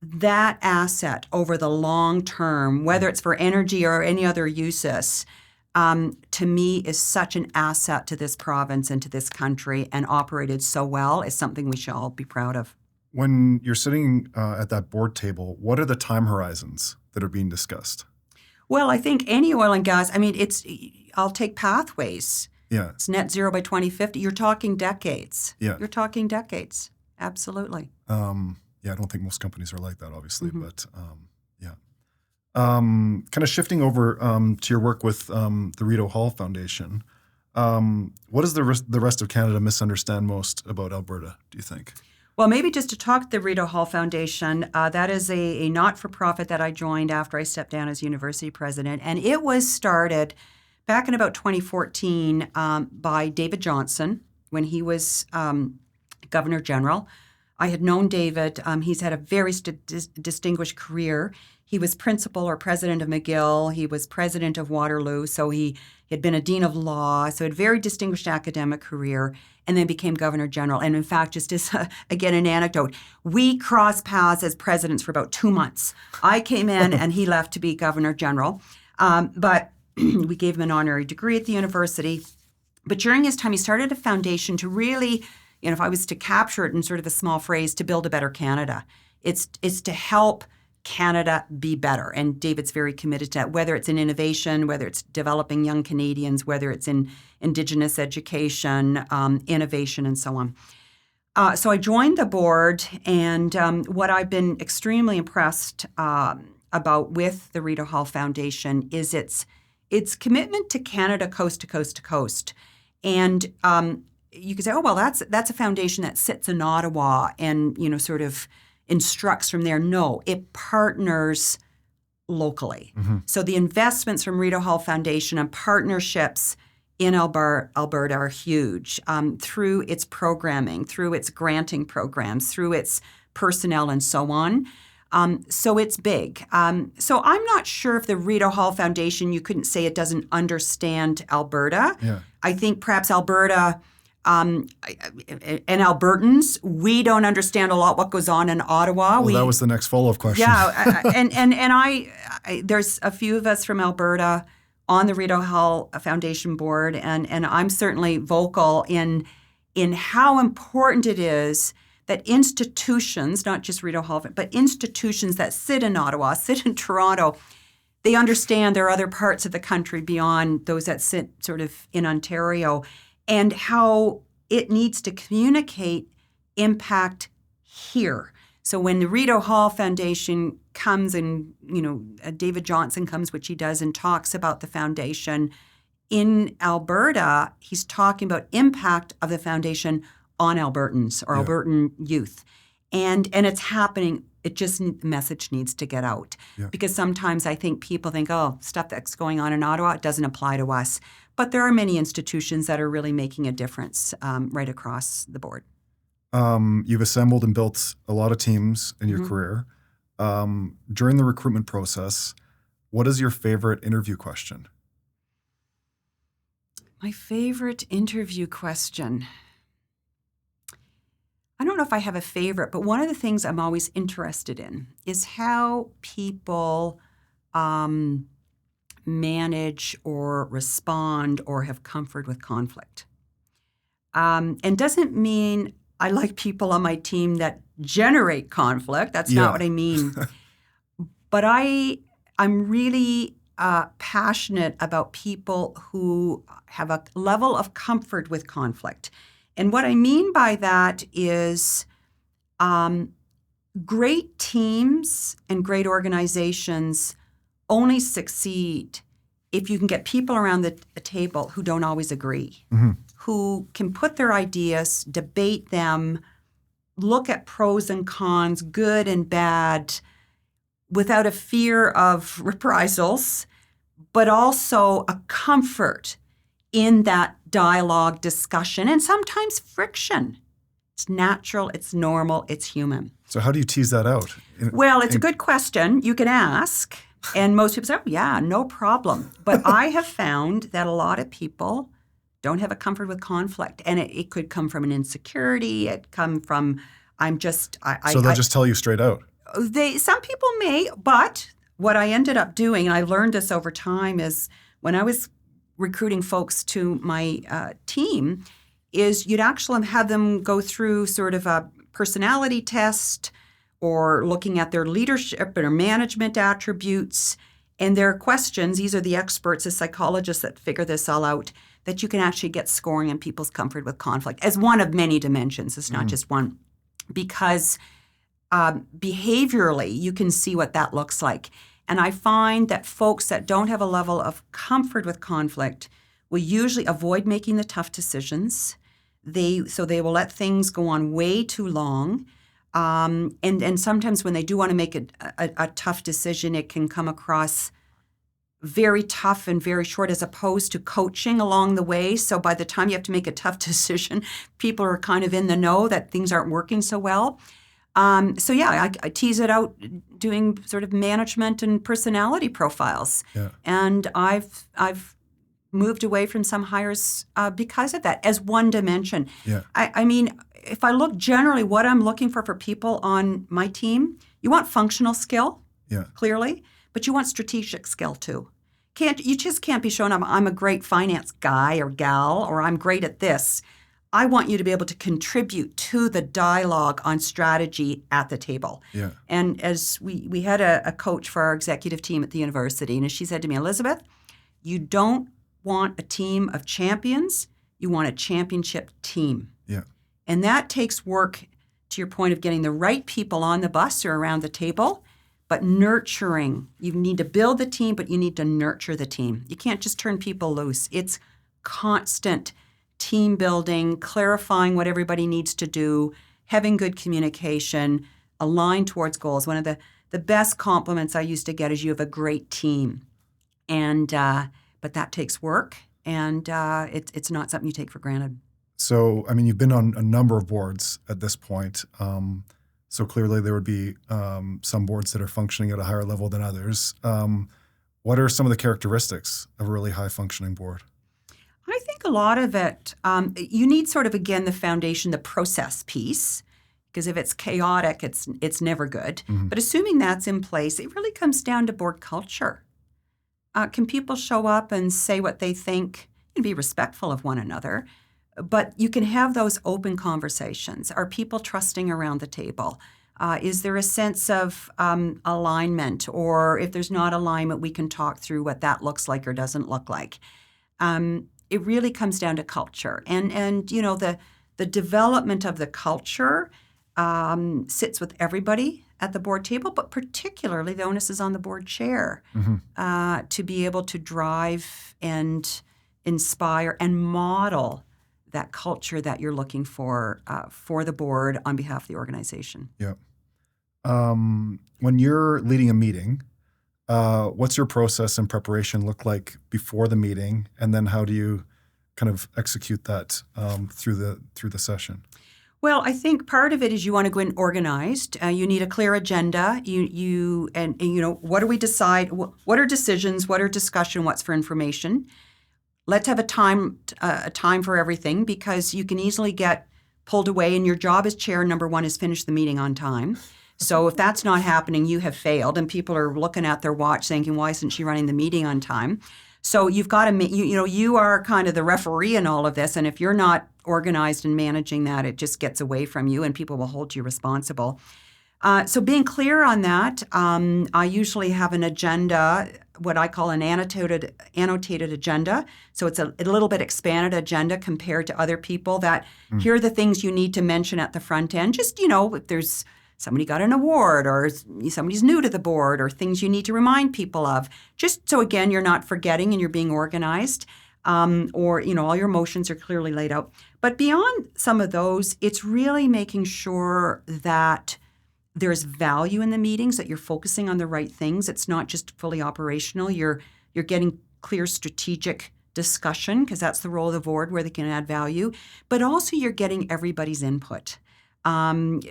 that asset over the long term, whether it's for energy or any other uses, to me is such an asset to this province and to this country, and operated so well is something we should all be proud of. When you're sitting at that board table, what are the time horizons that are being discussed? Well, I think any oil and gas, I'll take Pathways. Yeah. It's net zero by 2050. You're talking decades. Yeah. You're talking decades. Absolutely. I don't think most companies are like that, obviously, mm-hmm. but kind of shifting over to your work with the Rideau Hall Foundation, what does the rest of Canada misunderstand most about Alberta, do you think? Well, maybe just to talk the Rideau Hall Foundation, that is a not-for-profit that I joined after I stepped down as university president, and it was started back in about 2014 by David Johnston when he was Governor General. I had known David. He's had a very distinguished career. He was principal or president of McGill. He was president of Waterloo. So he had been a dean of law. So he had a very distinguished academic career, and then became governor general. And in fact, just as, again, an anecdote, we crossed paths as presidents for about 2 months. I came in and he left to be governor general. But we gave him an honorary degree at the university. But during his time, he started a foundation to really, if I was to capture it in sort of a small phrase, to build a better Canada. It's to help Canada be better. And David's very committed to that, whether it's in innovation, whether it's developing young Canadians, whether it's in Indigenous education, innovation, and so on. So I joined the board, and what I've been extremely impressed about with the Rideau Hall Foundation is its commitment to Canada coast to coast to coast. And you could say, oh, well, that's a foundation that sits in Ottawa and, sort of instructs from there. No, it partners locally. Mm-hmm. So the investments from Rideau Hall Foundation and partnerships in Alberta are huge through its programming, through its granting programs, through its personnel, and so on. So it's big. So I'm not sure if the Rideau Hall Foundation, you couldn't say it doesn't understand Alberta. Yeah. I think perhaps Alberta and Albertans, we don't understand a lot what goes on in Ottawa. Well, that was the next follow-up question. Yeah, and I there's a few of us from Alberta on the Rideau Hall Foundation board, and I'm certainly vocal in how important it is that institutions, not just Rideau Hall, but institutions that sit in Ottawa, sit in Toronto, they understand there are other parts of the country beyond those that sit sort of in Ontario, and how it needs to communicate impact here. So when the Rideau Hall Foundation comes and, David Johnston comes, which he does, and talks about the foundation in Alberta, he's talking about impact of the foundation on Albertans or Albertan youth. And it's happening The message needs to get out. Yeah. Because sometimes I think people think, oh, stuff that's going on in Ottawa, it doesn't apply to us. But there are many institutions that are really making a difference right across the board. You've assembled and built a lot of teams in your Mm-hmm. career. During the recruitment process, what is your favorite interview question? My favorite interview question. I don't know if I have a favorite, but one of the things I'm always interested in is how people manage or respond or have comfort with conflict. And doesn't mean I like people on my team that generate conflict. That's not what I mean. But I'm really passionate about people who have a level of comfort with conflict. And what I mean by that is great teams and great organizations only succeed if you can get people around the table who don't always agree, who can put their ideas, debate them, look at pros and cons, good and bad, without a fear of reprisals, but also a comfort in that dialogue, discussion, and sometimes friction. It's natural, it's normal, it's human. So how do you tease that out? Well, it's a good question. You can ask, and most people say, oh, yeah, no problem. But I have found that a lot of people don't have a comfort with conflict, and it could come from an insecurity. It come from, So they'll just tell you straight out? Some people may, but what I ended up doing, and I learned this over time, is when I was recruiting folks to my team, is you'd actually have them go through sort of a personality test or looking at their leadership or management attributes and their questions. These are the experts, the psychologists that figure this all out, that you can actually get scoring on people's comfort with conflict as one of many dimensions. It's not just one. Because behaviorally, you can see what that looks like. And I find that folks that don't have a level of comfort with conflict will usually avoid making the tough decisions. So they will let things go on way too long. And sometimes when they do want to make a tough decision, it can come across very tough and very short as opposed to coaching along the way. So by the time you have to make a tough decision, people are kind of in the know that things aren't working so well. I tease it out doing sort of management and personality profiles. Yeah. And I've moved away from some hires because of that as one dimension. Yeah. I mean, if I look generally what I'm looking for people on my team, you want functional skill, clearly, but you want strategic skill too. You just can't be showing up, I'm a great finance guy or gal, or I'm great at this. I want you to be able to contribute to the dialogue on strategy at the table. Yeah. And as we had a coach for our executive team at the university, and she said to me, Elizabeth, you don't want a team of champions, you want a championship team. Yeah. And that takes work, to your point of getting the right people on the bus or around the table, but nurturing. You need to build the team, but you need to nurture the team. You can't just turn people loose. It's constant team building, clarifying what everybody needs to do, having good communication, aligned towards goals. One of the best compliments I used to get is you have a great team. And but that takes work, and it's not something you take for granted. So, I mean, you've been on a number of boards at this point. So clearly there would be some boards that are functioning at a higher level than others. What are some of the characteristics of a really high-functioning board? I think a lot of it, you need sort of, again, the foundation, the process piece, because if it's chaotic, it's never good. Mm-hmm. But assuming that's in place, it really comes down to board culture. Can people show up and say what they think and be respectful of one another? But you can have those open conversations. Are people trusting around the table? Is there a sense of alignment? Or if there's not alignment, we can talk through what that looks like or doesn't look like. It really comes down to culture. And you know, the development of the culture sits with everybody at the board table, but particularly the onus is on the board chair to be able to drive and inspire and model that culture that you're looking for the board on behalf of the organization. Yeah. When you're leading a meeting, what's your process and preparation look like before the meeting, and then how do you kind of execute that through the session? Well, I think part of it is you want to go in organized. You need a clear agenda. What do we decide? What are decisions? What are discussion? What's for information? Let's have a time for everything, because you can easily get pulled away. And your job as chair, number one, is finish the meeting on time. So if that's not happening, you have failed, and people are looking at their watch thinking, why isn't she running the meeting on time? So you've got to, you are kind of the referee in all of this, and if you're not organized and managing that, it just gets away from you, and people will hold you responsible. So being clear on that, I usually have an agenda, what I call an annotated agenda. So it's a little bit expanded agenda compared to other people, that here are the things you need to mention at the front end. Just, if there's somebody got an award, or somebody's new to the board, or things you need to remind people of. Just so, again, you're not forgetting and you're being organized, or all your motions are clearly laid out. But beyond some of those, it's really making sure that there's value in the meetings, that you're focusing on the right things. It's not just fully operational. You're getting clear strategic discussion, because that's the role of the board, where they can add value. But also you're getting everybody's input.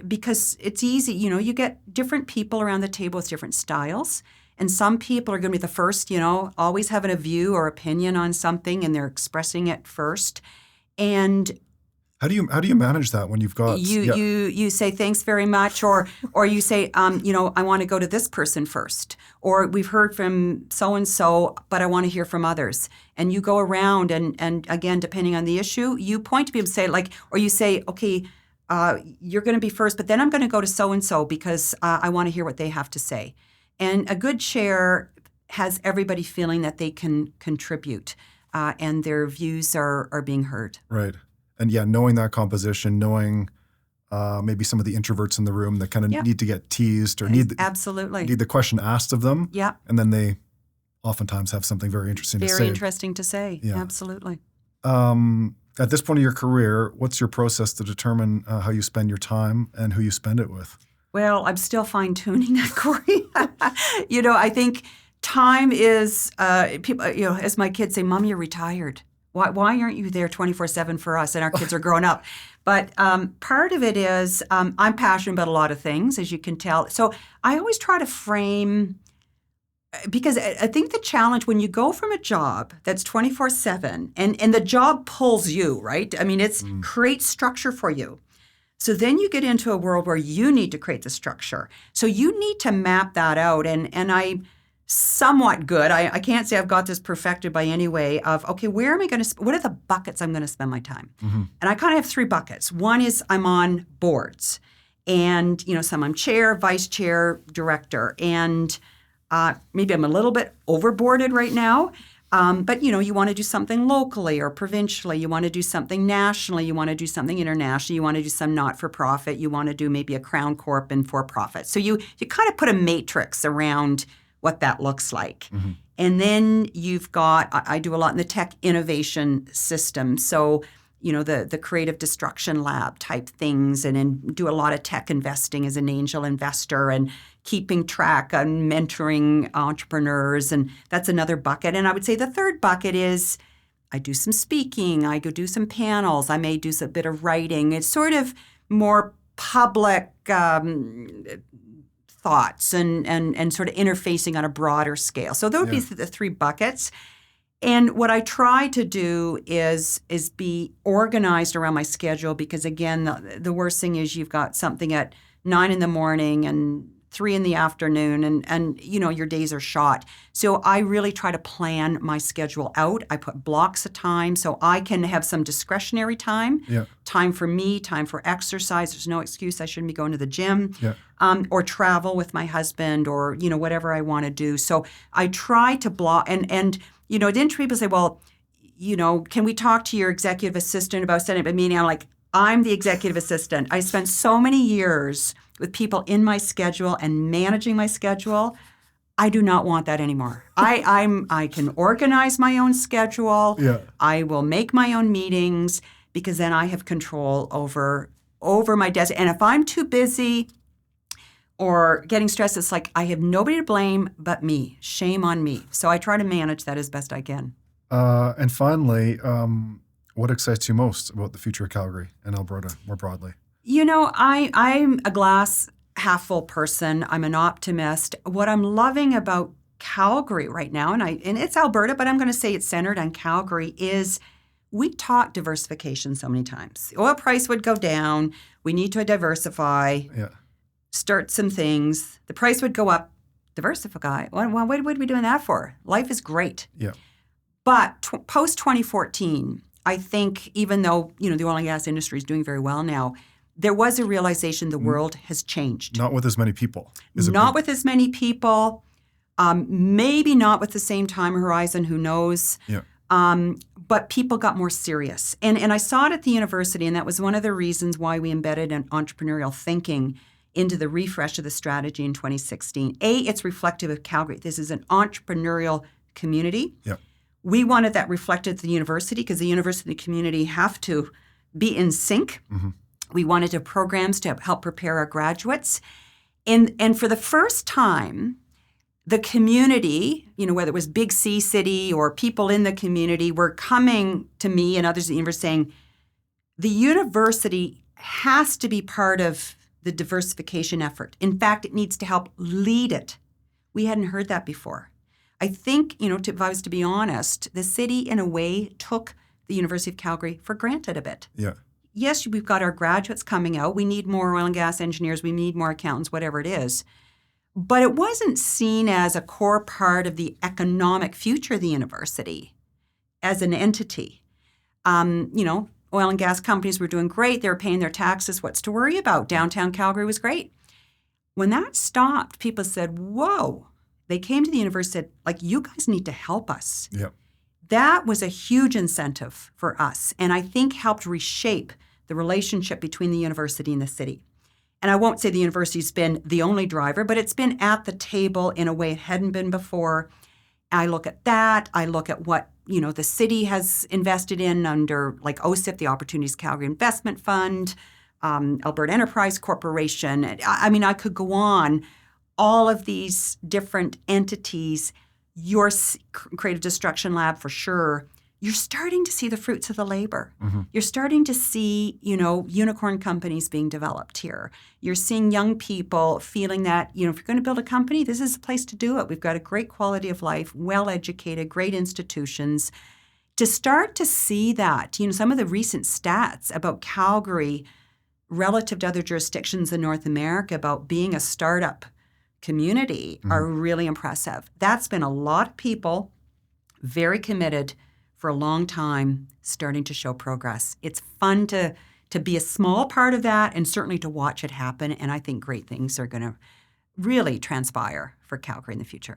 Because it's easy, you get different people around the table with different styles. And some people are going to be the first, always having a view or opinion on something, and they're expressing it first. And how do you manage that when you've got you say thanks very much, or you say I want to go to this person first, or we've heard from so and so, but I want to hear from others. And you go around and again, depending on the issue, you point to people and say, or you say, okay, you're going to be first, but then I'm going to go to so-and-so because I want to hear what they have to say. And a good chair has everybody feeling that they can contribute and their views are being heard. Right. And knowing that composition, knowing maybe some of the introverts in the room that kind of need to get teased or need the question asked of them. Yeah. And then they oftentimes have something very interesting to say. Very interesting to say. Yeah. Absolutely. At this point of your career, what's your process to determine how you spend your time and who you spend it with? Well, I'm still fine-tuning that, Corey. I think time is, people, as my kids say, Mom, you're retired. Why aren't you there 24/7 for us? And our kids are growing up. But part of it is I'm passionate about a lot of things, as you can tell. So I always try to frame, because I think the challenge when you go from a job that's 24/7 and the job pulls you, right? I mean, it's creates structure for you. So then you get into a world where you need to create the structure. So you need to map that out. And I'm somewhat good. I can't say I've got this perfected by any way of, okay, where am I going to, what are the buckets I'm going to spend my time? Mm-hmm. And I kind of have three buckets. One is I'm on boards. And, some I'm chair, vice chair, director. And maybe I'm a little bit overboarded right now. But, you want to do something locally or provincially. You want to do something nationally. You want to do something internationally. You want to do some not-for-profit. You want to do maybe a Crown Corp and for-profit. So you kind of put a matrix around what that looks like. Mm-hmm. And then you've got, I do a lot in the tech innovation system. So, the creative destruction lab type things, and then do a lot of tech investing as an angel investor and keeping track on mentoring entrepreneurs. And that's another bucket. And I would say the third bucket is I do some speaking. I go do some panels. I may do a bit of writing. It's sort of more public thoughts and sort of interfacing on a broader scale. So those would be the three buckets. And what I try to do is be organized around my schedule, because, again, the worst thing is you've got something at 9 a.m. and 3 p.m, and your days are shot. So I really try to plan my schedule out. I put blocks of time so I can have some discretionary time, time for me, time for exercise. There's no excuse I shouldn't be going to the gym, or travel with my husband, or, whatever I want to do. So I try to block, and then people say, well, can we talk to your executive assistant about setting up a meeting? I'm like, I'm the executive assistant. I spent so many years with people in my schedule and managing my schedule. I do not want that anymore. I can organize my own schedule. Yeah. I will make my own meetings, because then I have control over my desk. And if I'm too busy or getting stressed, it's like I have nobody to blame but me. Shame on me. So I try to manage that as best I can. And finally, what excites you most about the future of Calgary and Alberta more broadly? I'm a glass half full person. I'm an optimist. What I'm loving about Calgary right now, and it's Alberta, but I'm going to say it's centered on Calgary, is we talk diversification so many times. The oil price would go down. We need to diversify, start some things. The price would go up, diversify. Well, what are we doing that for? Life is great. Yeah. But post-2014, I think even though, the oil and gas industry is doing very well now, there was a realization the world has changed. Not with as many people. With as many people. Maybe not with the same time horizon, who knows? Yeah. But people got more serious. And I saw it at the university, and that was one of the reasons why we embedded an entrepreneurial thinking into the refresh of the strategy in 2016. It's reflective of Calgary. This is an entrepreneurial community. Yeah. We wanted that reflected at the university because the university and the community have to be in sync. Mm-hmm. We wanted to have programs to help prepare our graduates. And for the first time, the community, whether it was Big C City or people in the community, were coming to me and others at the university saying, the university has to be part of the diversification effort. In fact, it needs to help lead it. We hadn't heard that before. I think, if I was to be honest, the city in a way took the University of Calgary for granted a bit. Yeah. Yes, we've got our graduates coming out. We need more oil and gas engineers. We need more accountants, whatever it is. But it wasn't seen as a core part of the economic future of the university as an entity. Oil and gas companies were doing great. They were paying their taxes. What's to worry about? Downtown Calgary was great. When that stopped, people said, whoa. They came to the university and said, you guys need to help us. Yeah. That was a huge incentive for us, and I think helped reshape the relationship between the university and the city. And I won't say the university's been the only driver, but it's been at the table in a way it hadn't been before. I look at that. I look at what, the city has invested in under OSIF, the Opportunities Calgary Investment Fund, Alberta Enterprise Corporation. I could go on. All of these different entities, your Creative Destruction Lab for sure, you're starting to see the fruits of the labor. Mm-hmm. You're starting to see, unicorn companies being developed here. You're seeing young people feeling that, if you're going to build a company, this is the place to do it. We've got a great quality of life, well-educated, great institutions. To start to see that, some of the recent stats about Calgary relative to other jurisdictions in North America about being a startup community are really impressive. That's been a lot of people very committed for a long time starting to show progress. It's fun to be a small part of that and certainly to watch it happen. And I think great things are going to really transpire for Calgary in the future.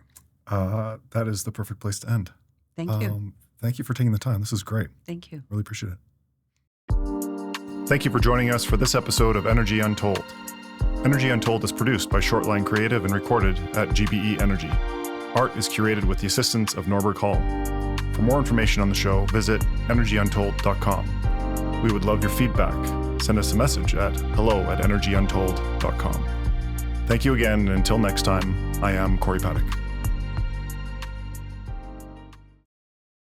That is the perfect place to end. Thank you. Thank you for taking the time. This is great. Thank you. Really appreciate it. Thank you for joining us for this episode of Energy Untold. Energy Untold is produced by Shortline Creative and recorded at GBE Energy. Art is curated with the assistance of Norbert Hall. For more information on the show, visit energyuntold.com. We would love your feedback. Send us a message at hello@energyuntold.com. Thank you again, and until next time, I am Corey Paddock.